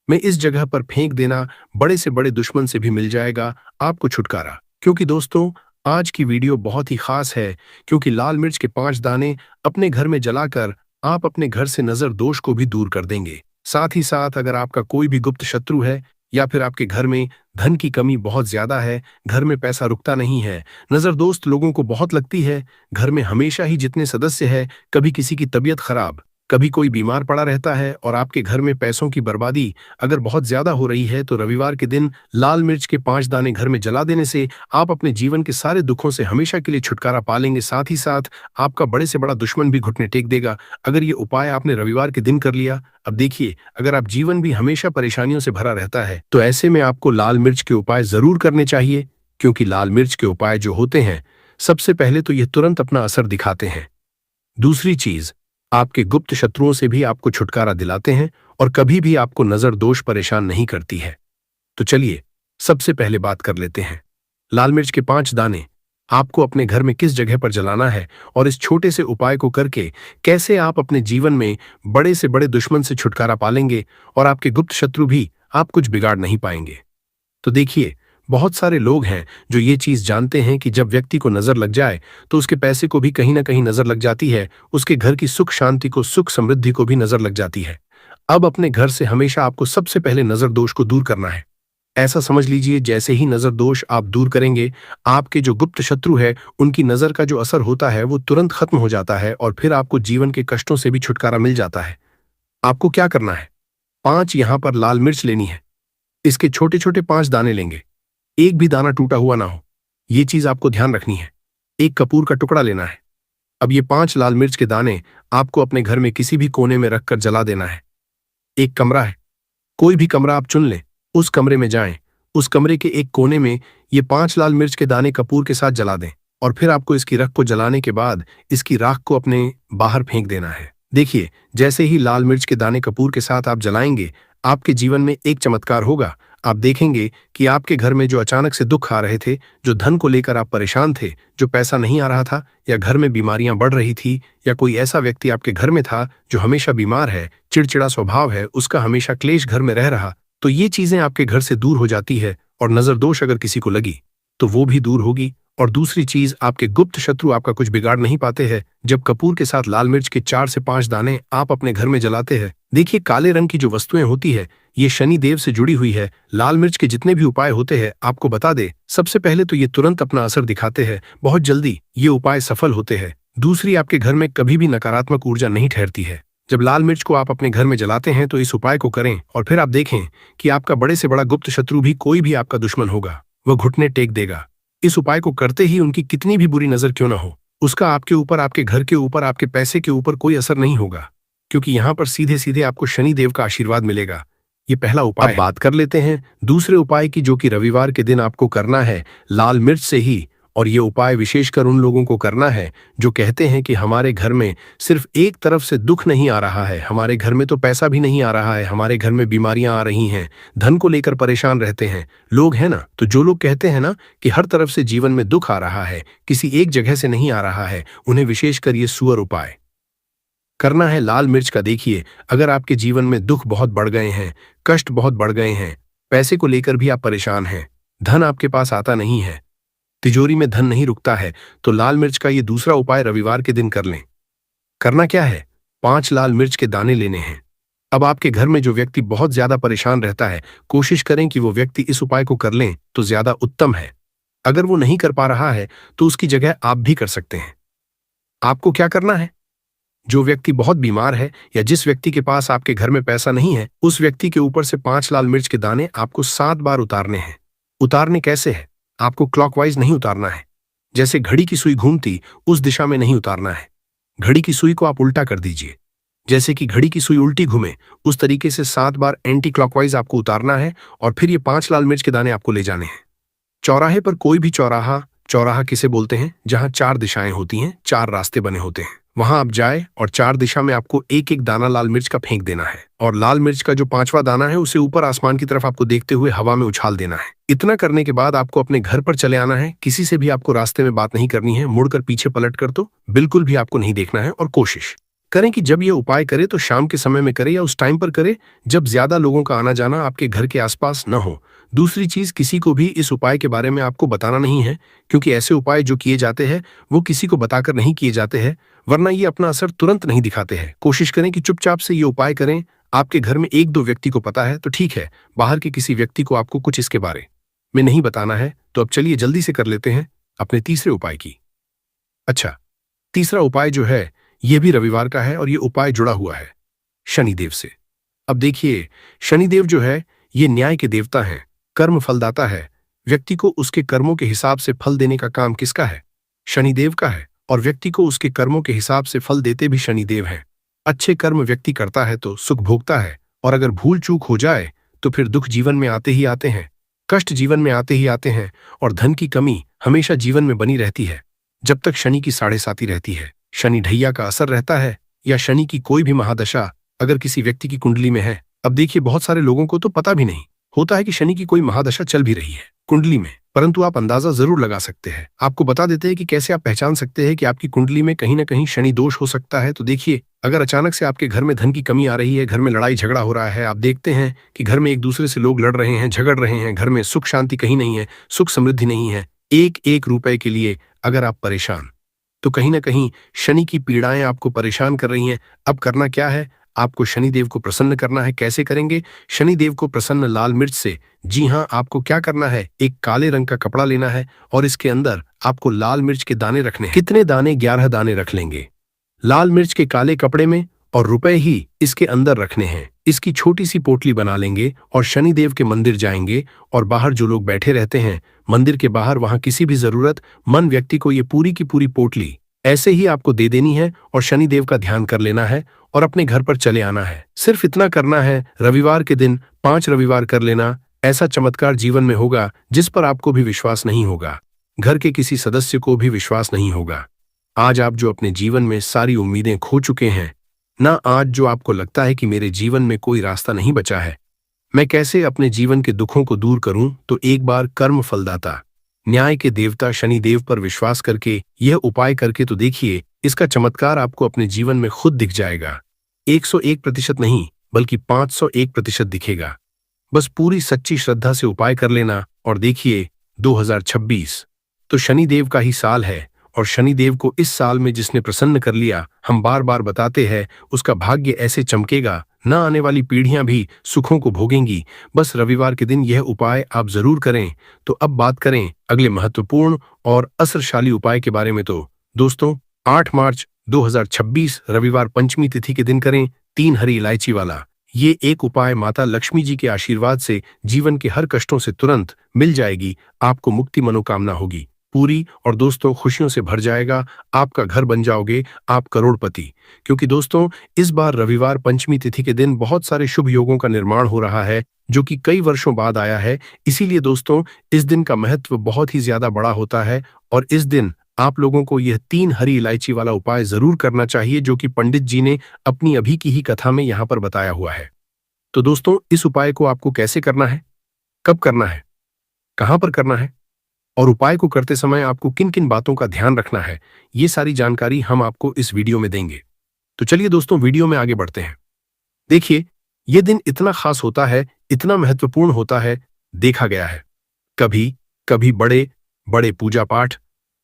में इस जगह पर फेंक देना। बड़े से बड़े दुश्मन से भी मिल जाएगा आपको छुटकारा। क्योंकि दोस्तों, आज की वीडियो बहुत ही खास है, क्योंकि लाल मिर्च के 5 दाने अपने घर में जलाकर आप अपने घर से नजर दोष को भी दूर कर देंगे। साथ ही साथ अगर आपका कोई भी गुप्त शत्रु है या फिर आपके घर में धन की कमी बहुत ज्यादा है, घर में पैसा रुकता नहीं है, नजर दोस्त लोगों को बहुत लगती है, घर में हमेशा ही जितने सदस्य है, कभी किसी की तबीयत खराब, कभी कोई बीमार पड़ा रहता है और आपके घर में पैसों की बर्बादी अगर बहुत ज्यादा हो रही है, तो रविवार के दिन लाल मिर्च के 5 दाने घर में जला देने से आप अपने जीवन के सारे दुखों से हमेशा के लिए छुटकारा पा लेंगे। साथ ही साथ आपका बड़े से बड़ा दुश्मन भी घुटने टेक देगा अगर ये उपाय आपने रविवार के दिन कर लिया। अब देखिए, अगर आप जीवन भी हमेशा परेशानियों से भरा रहता है तो ऐसे में आपको लाल मिर्च के उपाय जरूर करने चाहिए, क्योंकि लाल मिर्च के उपाय जो होते हैं, सबसे पहले तो ये तुरंत अपना असर दिखाते हैं। दूसरी चीज, आपके गुप्त शत्रुओं से भी आपको छुटकारा दिलाते हैं और कभी भी आपको नजर दोष परेशान नहीं करती है। तो चलिए सबसे पहले बात कर लेते हैं लाल मिर्च के 5 दाने आपको अपने घर में किस जगह पर जलाना है और इस छोटे से उपाय को करके कैसे आप अपने जीवन में बड़े से बड़े दुश्मन से छुटकारा पालेंगे और आपके गुप्त शत्रु भी आप कुछ बिगाड़ नहीं पाएंगे। तो देखिए, बहुत सारे लोग हैं जो ये चीज जानते हैं कि जब व्यक्ति को नजर लग जाए तो उसके पैसे को भी कहीं ना कहीं नजर लग जाती है, उसके घर की सुख शांति को, सुख समृद्धि को भी नजर लग जाती है। अब अपने घर से हमेशा आपको सबसे पहले नजर दोष को दूर करना है। ऐसा समझ लीजिए, जैसे ही नजर दोष आप दूर करेंगे, आपके जो गुप्त शत्रु है उनकी नजर का जो असर होता है वो तुरंत खत्म हो जाता है और फिर आपको जीवन के कष्टों से भी छुटकारा मिल जाता है। आपको क्या करना है, 5 यहां पर लाल मिर्च लेनी है, इसके छोटे छोटे 5 दाने लेंगे, एक भी दाना टूटा हुआ ना हो, ये चीज आपको ध्यान रखनी है। एक कपूर का टुकड़ा लेना है, अब ये 5 लाल मिर्च के दाने आपको अपने घर में किसी भी कोने में रखकर जला देना है। एक कमरा है, कोई भी कमरा आप चुन लें, उस कमरे में जाएं, उस कमरे के एक कोने में ये 5 लाल मिर्च के दाने कपूर के साथ जला दें और फिर आपको इसकी रख को जलाने के बाद इसकी राख को अपने बाहर फेंक देना है। देखिए, जैसे ही लाल मिर्च के दाने कपूर के साथ आप जलाएंगे, आपके जीवन में एक चमत्कार होगा। आप देखेंगे कि आपके घर में जो अचानक से दुख आ रहे थे, जो धन को लेकर आप परेशान थे, जो पैसा नहीं आ रहा था, या घर में बीमारियां बढ़ रही थी, या कोई ऐसा व्यक्ति आपके घर में था जो हमेशा बीमार है, चिड़चिड़ा स्वभाव है, उसका हमेशा क्लेश घर में रह रहा, तो ये चीजें आपके घर से दूर हो जाती है। और नजर दोष अगर किसी को लगी तो वो भी दूर होगी। और दूसरी चीज, आपके गुप्त शत्रु आपका कुछ बिगाड़ नहीं पाते हैं जब कपूर के साथ लाल मिर्च के 4 से 5 दाने आप अपने घर में जलाते हैं। देखिए, काले रंग की जो वस्तुएं होती है, ये शनि देव से जुड़ी हुई है। लाल मिर्च के जितने भी उपाय होते हैं, आपको बता दे, सबसे पहले तो ये तुरंत अपना असर दिखाते हैं, बहुत जल्दी ये उपाय सफल होते हैं। दूसरी, आपके घर में कभी भी नकारात्मक ऊर्जा नहीं ठहरती है। जब लाल मिर्च को आप अपने घर में जलाते हैं तो इस उपाय को करें और फिर आप देखें कि आपका बड़े से बड़ा गुप्त शत्रु भी, कोई भी आपका दुश्मन होगा, वह घुटने टेक देगा। इस उपाय को करते ही उनकी कितनी भी बुरी नजर क्यों न हो, उसका आपके ऊपर, आपके घर के ऊपर, आपके पैसे के ऊपर कोई असर नहीं होगा, क्योंकि यहाँ पर सीधे सीधे आपको शनि देव का आशीर्वाद मिलेगा। ये पहला उपाय। अब बात कर लेते हैं दूसरे उपाय की, जो कि रविवार के दिन आपको करना है लाल मिर्च से ही। और ये उपाय विशेषकर उन लोगों को करना है जो कहते हैं कि हमारे घर में सिर्फ एक तरफ से दुख नहीं आ रहा है, हमारे घर में तो पैसा भी नहीं आ रहा है, हमारे घर में बीमारियां आ रही हैं, धन को लेकर परेशान रहते हैं लोग, है ना। तो जो लोग कहते हैं ना कि हर तरफ से जीवन में दुख आ रहा है, किसी एक जगह से नहीं आ रहा है, उन्हें विशेषकर ये सुअर उपाय करना है लाल मिर्च का। देखिए, अगर आपके जीवन में दुख बहुत बढ़ गए हैं, कष्ट बहुत बढ़ गए हैं, पैसे को लेकर भी आप परेशान हैं, धन आपके पास आता नहीं है, तिजोरी में धन नहीं रुकता है, तो लाल मिर्च का ये दूसरा उपाय रविवार के दिन कर लें। करना क्या है, 5 लाल मिर्च के दाने लेने हैं। अब आपके घर में जो व्यक्ति बहुत ज्यादा परेशान रहता है, कोशिश करें कि वो व्यक्ति इस उपाय को कर लें तो ज्यादा उत्तम है। अगर वो नहीं कर पा रहा है तो उसकी जगह आप भी कर सकते हैं। आपको क्या करना है, जो व्यक्ति बहुत बीमार है या जिस व्यक्ति के पास आपके घर में पैसा नहीं है, उस व्यक्ति के ऊपर से 5 लाल मिर्च के दाने आपको 7 बार उतारने हैं। उतारने कैसे है, आपको क्लॉकवाइज नहीं उतारना है, जैसे घड़ी की सुई घूमती उस दिशा में नहीं उतारना है। घड़ी की सुई को आप उल्टा कर दीजिए, जैसे कि घड़ी की सुई उल्टी घूमे उस तरीके से 7 बार एंटी क्लॉकवाइज आपको उतारना है। और फिर ये 5 लाल मिर्च के दाने आपको ले जाने हैं चौराहे पर। कोई भी चौराहा, चौराहा किसे बोलते हैं, जहां 4 दिशाएं होती हैं, 4 रास्ते बने होते हैं, वहां आप जाए और 4 दिशा में आपको एक एक दाना लाल मिर्च का फेंक देना है। और लाल मिर्च का जो 5वां दाना है उसे ऊपर आसमान की तरफ आपको देखते हुए हवा में उछाल देना है। इतना करने के बाद आपको अपने घर पर चले आना है। किसी से भी आपको रास्ते में बात नहीं करनी है, मुड़कर पीछे पलट कर तो बिल्कुल भी आपको नहीं देखना है। और कोशिश करें कि जब ये उपाय करे तो शाम के समय में करे या उस टाइम पर करे जब ज्यादा लोगों का आना जाना आपके घर के आसपास न हो। दूसरी चीज, किसी को भी इस उपाय के बारे में आपको बताना नहीं है, क्योंकि ऐसे उपाय जो किए जाते हैं वो किसी को बताकर नहीं किए जाते हैं, वरना ये अपना असर तुरंत नहीं दिखाते हैं। कोशिश करें कि चुपचाप से ये उपाय करें। आपके घर में 1-2 व्यक्ति को पता है तो ठीक है, बाहर के किसी व्यक्ति को आपको कुछ इसके बारे में नहीं बताना है। तो अब चलिए जल्दी से कर लेते हैं अपने तीसरे उपाय की। अच्छा, तीसरा उपाय जो है ये भी रविवार का है और ये उपाय जुड़ा हुआ है शनिदेव से। अब देखिए, शनिदेव जो है ये न्याय के देवता हैं, कर्म फलदाता है। व्यक्ति को उसके कर्मों के हिसाब से फल देने का काम किसका है, शनिदेव का है। और व्यक्ति को उसके कर्मों के हिसाब से फल देते भी शनिदेव हैं। अच्छे कर्म व्यक्ति करता है तो सुख भोगता है, और अगर भूल चूक हो जाए तो फिर दुख जीवन में आते ही आते हैं, कष्ट जीवन में आते ही आते हैं, और धन की कमी हमेशा जीवन में बनी रहती है जब तक शनि की 7.5 रहती है। शनि ढैया का असर रहता है या शनि की कोई भी महादशा अगर किसी व्यक्ति की कुंडली में है। अब देखिए, बहुत सारे लोगों को तो पता भी नहीं होता है कि शनि की कोई महादशा चल भी रही है कुंडली में, परंतु आप अंदाजा जरूर लगा सकते हैं। आपको बता देते हैं कि कैसे आप पहचान सकते हैं कि आपकी कुंडली में कहीं ना कहीं शनि दोष हो सकता है। तो देखिए, अगर अचानक से आपके घर में धन की कमी आ रही है, घर में लड़ाई झगड़ा हो रहा है, आप देखते हैं कि घर में एक दूसरे से लोग लड़ रहे हैं, झगड़ रहे हैं, घर में सुख शांति कहीं नहीं है, सुख समृद्धि नहीं है, एक एक रुपए के लिए अगर आप परेशान, तो कहीं ना कहीं शनि की पीड़ाएं आपको परेशान कर रही हैं। अब करना क्या है, आपको शनिदेव को प्रसन्न करना है। कैसे करेंगे शनिदेव को प्रसन्न, लाल मिर्च से। जी हाँ, आपको क्या करना है, एक काले रंग का कपड़ा लेना है और इसके अंदर आपको लाल मिर्च के दाने रखने हैं। कितने दाने, 11 दाने रख लेंगे लाल मिर्च के काले कपड़े में, और रुपए ही इसके अंदर रखने हैं। इसकी छोटी सी पोटली बना लेंगे और शनिदेव के मंदिर जाएंगे, और बाहर जो लोग बैठे रहते हैं मंदिर के बाहर, वहां किसी भी जरूरत मन व्यक्ति को ये पूरी की पूरी पोटली ऐसे ही आपको दे देनी है और शनिदेव का ध्यान कर लेना है और अपने घर पर चले आना है। सिर्फ इतना करना है, रविवार के दिन 5 रविवार कर लेना। ऐसा चमत्कार जीवन में होगा जिस पर आपको भी विश्वास नहीं होगा, घर के किसी सदस्य को भी विश्वास नहीं होगा। आज आप जो अपने जीवन में सारी उम्मीदें खो चुके हैं ना, आज जो आपको लगता है कि मेरे जीवन में कोई रास्ता नहीं बचा है, मैं कैसे अपने जीवन के दुखों को दूर करूं, तो एक बार कर्म फलदाता न्याय के देवता शनिदेव पर विश्वास करके यह उपाय करके तो देखिए, इसका चमत्कार आपको अपने जीवन में खुद दिख जाएगा। 101% नहीं बल्कि 501% दिखेगा। बस पूरी सच्ची श्रद्धा से उपाय कर लेना और देखिए 2026 तो शनिदेव का ही साल है और शनिदेव को इस साल में जिसने प्रसन्न कर लिया, हम बार बार बताते हैं, उसका भाग्य ऐसे चमकेगा, ना आने वाली पीढ़ियां भी सुखों को भोगेंगी। बस रविवार के दिन यह उपाय आप जरूर करें। तो अब बात करें अगले महत्वपूर्ण और असरशाली उपाय के बारे में। तो दोस्तों 8 मार्च 2026 रविवार पंचमी तिथि के दिन करें 3 हरी इलायची वाला ये एक उपाय। माता लक्ष्मी जी के आशीर्वाद से जीवन के हर कष्टों से तुरंत मिल जाएगी, आपको मुक्ति मनोकामना होगी पूरी और दोस्तों खुशियों से भर जाएगा। आपका घर बन जाओगे आप करोड़पति, क्योंकि दोस्तों इस बार रविवार पंचमी तिथि के दिन बहुत सारे शुभ योगों का निर्माण हो रहा है जो कि कई वर्षों बाद आया है। इसीलिए दोस्तों इस दिन का महत्व बहुत ही ज्यादा बड़ा होता है और इस दिन आप लोगों को यह 3 हरी इलायची वाला उपाय जरूर करना चाहिए जो कि पंडित जी ने अपनी अभी की ही कथा में यहाँ पर बताया हुआ है। तो दोस्तों इस उपाय को आपको कैसे करना है, कब करना है, कहां पर करना है और उपाय को करते समय आपको किन किन बातों का ध्यान रखना है, ये सारी जानकारी हम आपको इस वीडियो में देंगे। तो चलिए दोस्तों वीडियो में आगे बढ़ते हैं। देखिए यह दिन इतना खास होता है, इतना महत्वपूर्ण होता है, देखा गया है कभी कभी बड़े बड़े पूजा पाठ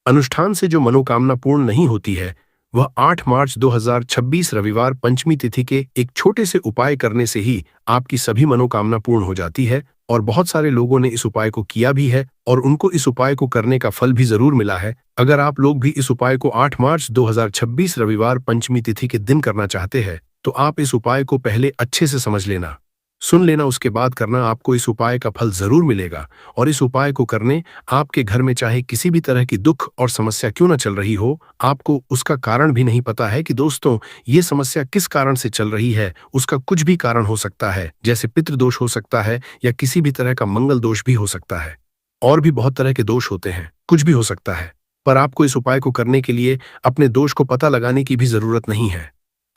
अनुष्ठान से जो मनोकामना पूर्ण नहीं होती है, वह 8 मार्च 2026 रविवार पंचमी तिथि के एक छोटे से उपाय करने से ही आपकी सभी मनोकामना पूर्ण हो जाती है। और बहुत सारे लोगों ने इस उपाय को किया भी है और उनको इस उपाय को करने का फल भी जरूर मिला है। अगर आप लोग भी इस उपाय को 8 मार्च 2026 रविवार पंचमी तिथि के दिन करना चाहते हैं तो आप इस उपाय को पहले अच्छे से समझ लेना, सुन लेना, उसके बाद करना। आपको इस उपाय का फल जरूर मिलेगा और इस उपाय को करने आपके घर में चाहे किसी भी तरह की दुख और समस्या क्यों न चल रही हो, आपको उसका कारण भी नहीं पता है कि दोस्तों ये समस्या किस कारण से चल रही है, उसका कुछ भी कारण हो सकता है, जैसे पितृदोष हो सकता है या किसी भी तरह का मंगल दोष भी हो सकता है, और भी बहुत तरह के दोष होते हैं, कुछ भी हो सकता है। पर आपको इस उपाय को करने के लिए अपने दोष को पता लगाने की भी जरूरत नहीं है।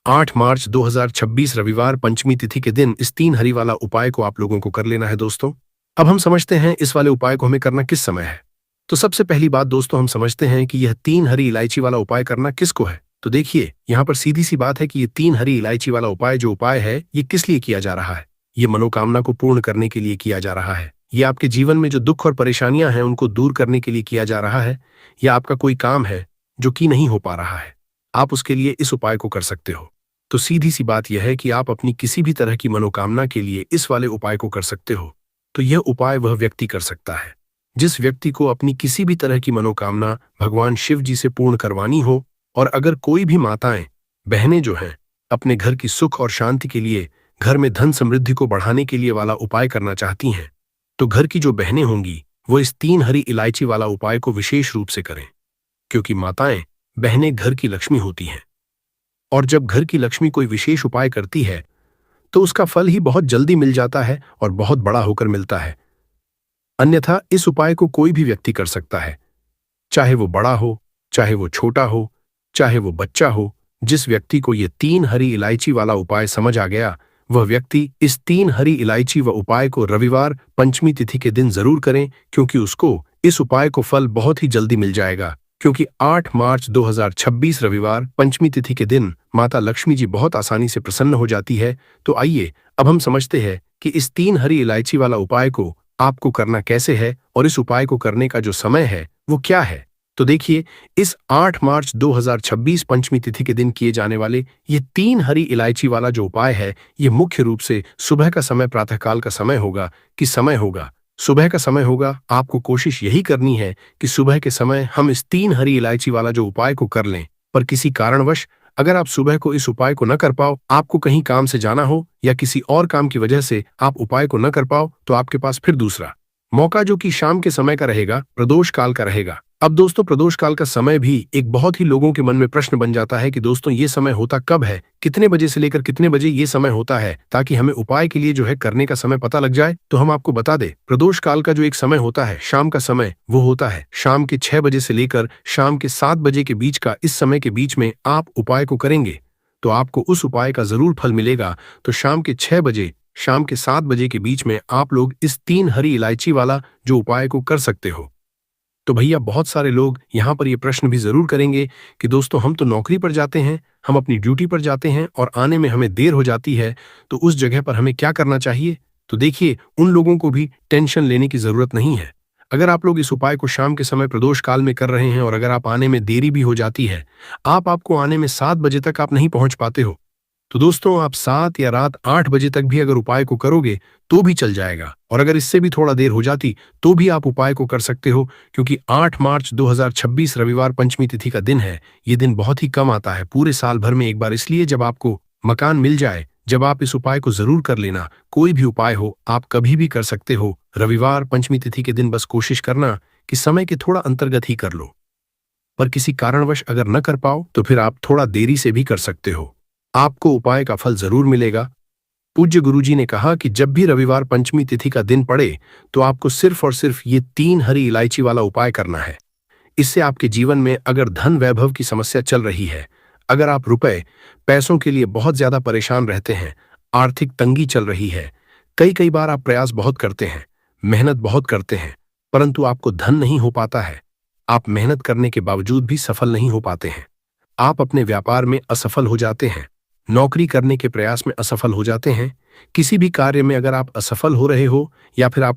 8 मार्च 2026 रविवार पंचमी तिथि के दिन इस 3 हरी वाला उपाय को आप लोगों को कर लेना है। दोस्तों अब हम समझते हैं इस वाले उपाय को हमें करना किस समय है। तो सबसे पहली बात दोस्तों हम समझते हैं कि यह 3 हरी इलायची वाला उपाय करना किसको है। तो देखिए यहाँ पर सीधी सी बात है कि ये 3 हरी इलायची वाला उपाय जो उपाय है ये किस लिए किया जा रहा है। ये मनोकामना को पूर्ण करने के लिए किया जा रहा है। ये आपके जीवन में जो दुख और परेशानियां हैं उनको दूर करने के लिए किया जा रहा है, या आपका कोई काम है जो कि नहीं हो पा रहा है, आप उसके लिए इस उपाय को कर सकते हो। तो सीधी सी बात यह है कि आप अपनी किसी भी तरह की मनोकामना के लिए इस वाले उपाय को कर सकते हो। तो यह उपाय वह व्यक्ति कर सकता है जिस व्यक्ति को अपनी किसी भी तरह की मनोकामना भगवान शिव जी से पूर्ण करवानी हो। और अगर कोई भी माताएं बहनें जो हैं अपने घर की सुख और शांति के लिए, घर में धन समृद्धि को बढ़ाने के लिए वाला उपाय करना चाहती हैं, तो घर की जो बहनें होंगी वो इस 3 हरी इलायची वाला उपाय को विशेष रूप से करें, क्योंकि माताएं बहनें घर की लक्ष्मी होती हैं और जब घर की लक्ष्मी कोई विशेष उपाय करती है तो उसका फल ही बहुत जल्दी मिल जाता है और बहुत बड़ा होकर मिलता है। अन्यथा इस उपाय को कोई भी व्यक्ति कर सकता है, चाहे वो बड़ा हो, चाहे वो छोटा हो, चाहे वो बच्चा हो। जिस व्यक्ति को ये 3 हरी इलायची वाला उपाय समझ आ गया, वह व्यक्ति इस 3 हरी इलायची व उपाय को रविवार पंचमी तिथि के दिन जरूर करें, क्योंकि उसको इस उपाय को फल बहुत ही जल्दी मिल जाएगा। क्योंकि 8 मार्च 2026 रविवार पंचमी तिथि के दिन माता लक्ष्मी जी बहुत आसानी से प्रसन्न हो जाती है। तो आइए अब हम समझते हैं कि इस 3 हरी इलायची वाला उपाय को आपको करना कैसे है और इस उपाय को करने का जो समय है वो क्या है। तो देखिए इस 8 मार्च 2026 पंचमी तिथि के दिन किए जाने वाले ये 3 हरी इलायची वाला जो उपाय है ये मुख्य रूप से सुबह का समय, प्रातःकाल का समय होगा। कि समय होगा सुबह का समय होगा। आपको कोशिश यही करनी है कि सुबह के समय हम इस 3 हरी इलायची वाला जो उपाय को कर लें। पर किसी कारणवश अगर आप सुबह को इस उपाय को न कर पाओ, आपको कहीं काम से जाना हो या किसी और काम की वजह से आप उपाय को न कर पाओ, तो आपके पास फिर दूसरा मौका जो कि शाम के समय का रहेगा, प्रदोष काल का रहेगा। अब दोस्तों प्रदोष काल का समय भी एक बहुत ही लोगों के मन में प्रश्न बन जाता है कि दोस्तों ये समय होता कब है, कितने बजे से लेकर कितने बजे ये समय होता है, ताकि हमें उपाय के लिए जो है करने का समय पता लग जाए। तो हम आपको बता दें, प्रदोष काल का जो एक समय होता है शाम का समय, वो होता है शाम के 6 बजे से लेकर शाम के 7 बजे के बीच का। इस समय के बीच में आप उपाय को करेंगे तो आपको उस उपाय का जरूर फल मिलेगा। तो शाम के 6 बजे शाम के 7 बजे के बीच में आप लोग इस 3 हरी इलायची वाला जो उपाय को कर सकते हो। तो भैया बहुत सारे लोग यहाँ पर ये प्रश्न भी जरूर करेंगे कि दोस्तों हम तो नौकरी पर जाते हैं, हम अपनी ड्यूटी पर जाते हैं और आने में हमें देर हो जाती है, तो उस जगह पर हमें क्या करना चाहिए? तो देखिए, उन लोगों को भी टेंशन लेने की जरूरत नहीं है। अगर आप लोग इस उपाय को शाम के समय प्रदोष काल में कर रहे हैं और अगर आप आने में देरी भी हो जाती है, आपको आने में 7 बजे तक आप नहीं पहुंच पाते हो, तो दोस्तों आप 7 या रात 8 बजे तक भी अगर उपाय को करोगे तो भी चल जाएगा। और अगर इससे भी थोड़ा देर हो जाती तो भी आप उपाय को कर सकते हो, क्योंकि 8 मार्च 2026 रविवार पंचमी तिथि का दिन है। ये दिन बहुत ही कम आता है पूरे साल भर में एक बार, इसलिए जब आपको मकान मिल जाए, जब आप इस उपाय को जरूर कर लेना। कोई भी उपाय हो आप कभी भी कर सकते हो। रविवार पंचमी तिथि के दिन बस कोशिश करना कि समय के थोड़ा अंतर्गत ही कर लो, पर किसी कारणवश अगर न कर पाओ तो फिर आप थोड़ा देरी से भी कर सकते हो, आपको उपाय का फल जरूर मिलेगा। पूज्य गुरुजी ने कहा कि जब भी रविवार पंचमी तिथि का दिन पड़े तो आपको सिर्फ और सिर्फ ये 3 हरी इलायची वाला उपाय करना है। इससे आपके जीवन में अगर धन वैभव की समस्या चल रही है, अगर आप रुपए पैसों के लिए बहुत ज्यादा परेशान रहते हैं, आर्थिक तंगी चल रही है, कई बार आप प्रयास बहुत करते हैं, मेहनत बहुत करते हैं, परंतु आपको धन नहीं हो पाता है, आप मेहनत करने के बावजूद भी सफल नहीं हो पाते हैं, आप अपने व्यापार में असफल हो जाते हैं, नौकरी करने के प्रयास में असफल हो जाते हैं, किसी भी कार्य में अगर आप असफल हो रहे हो या फिर आप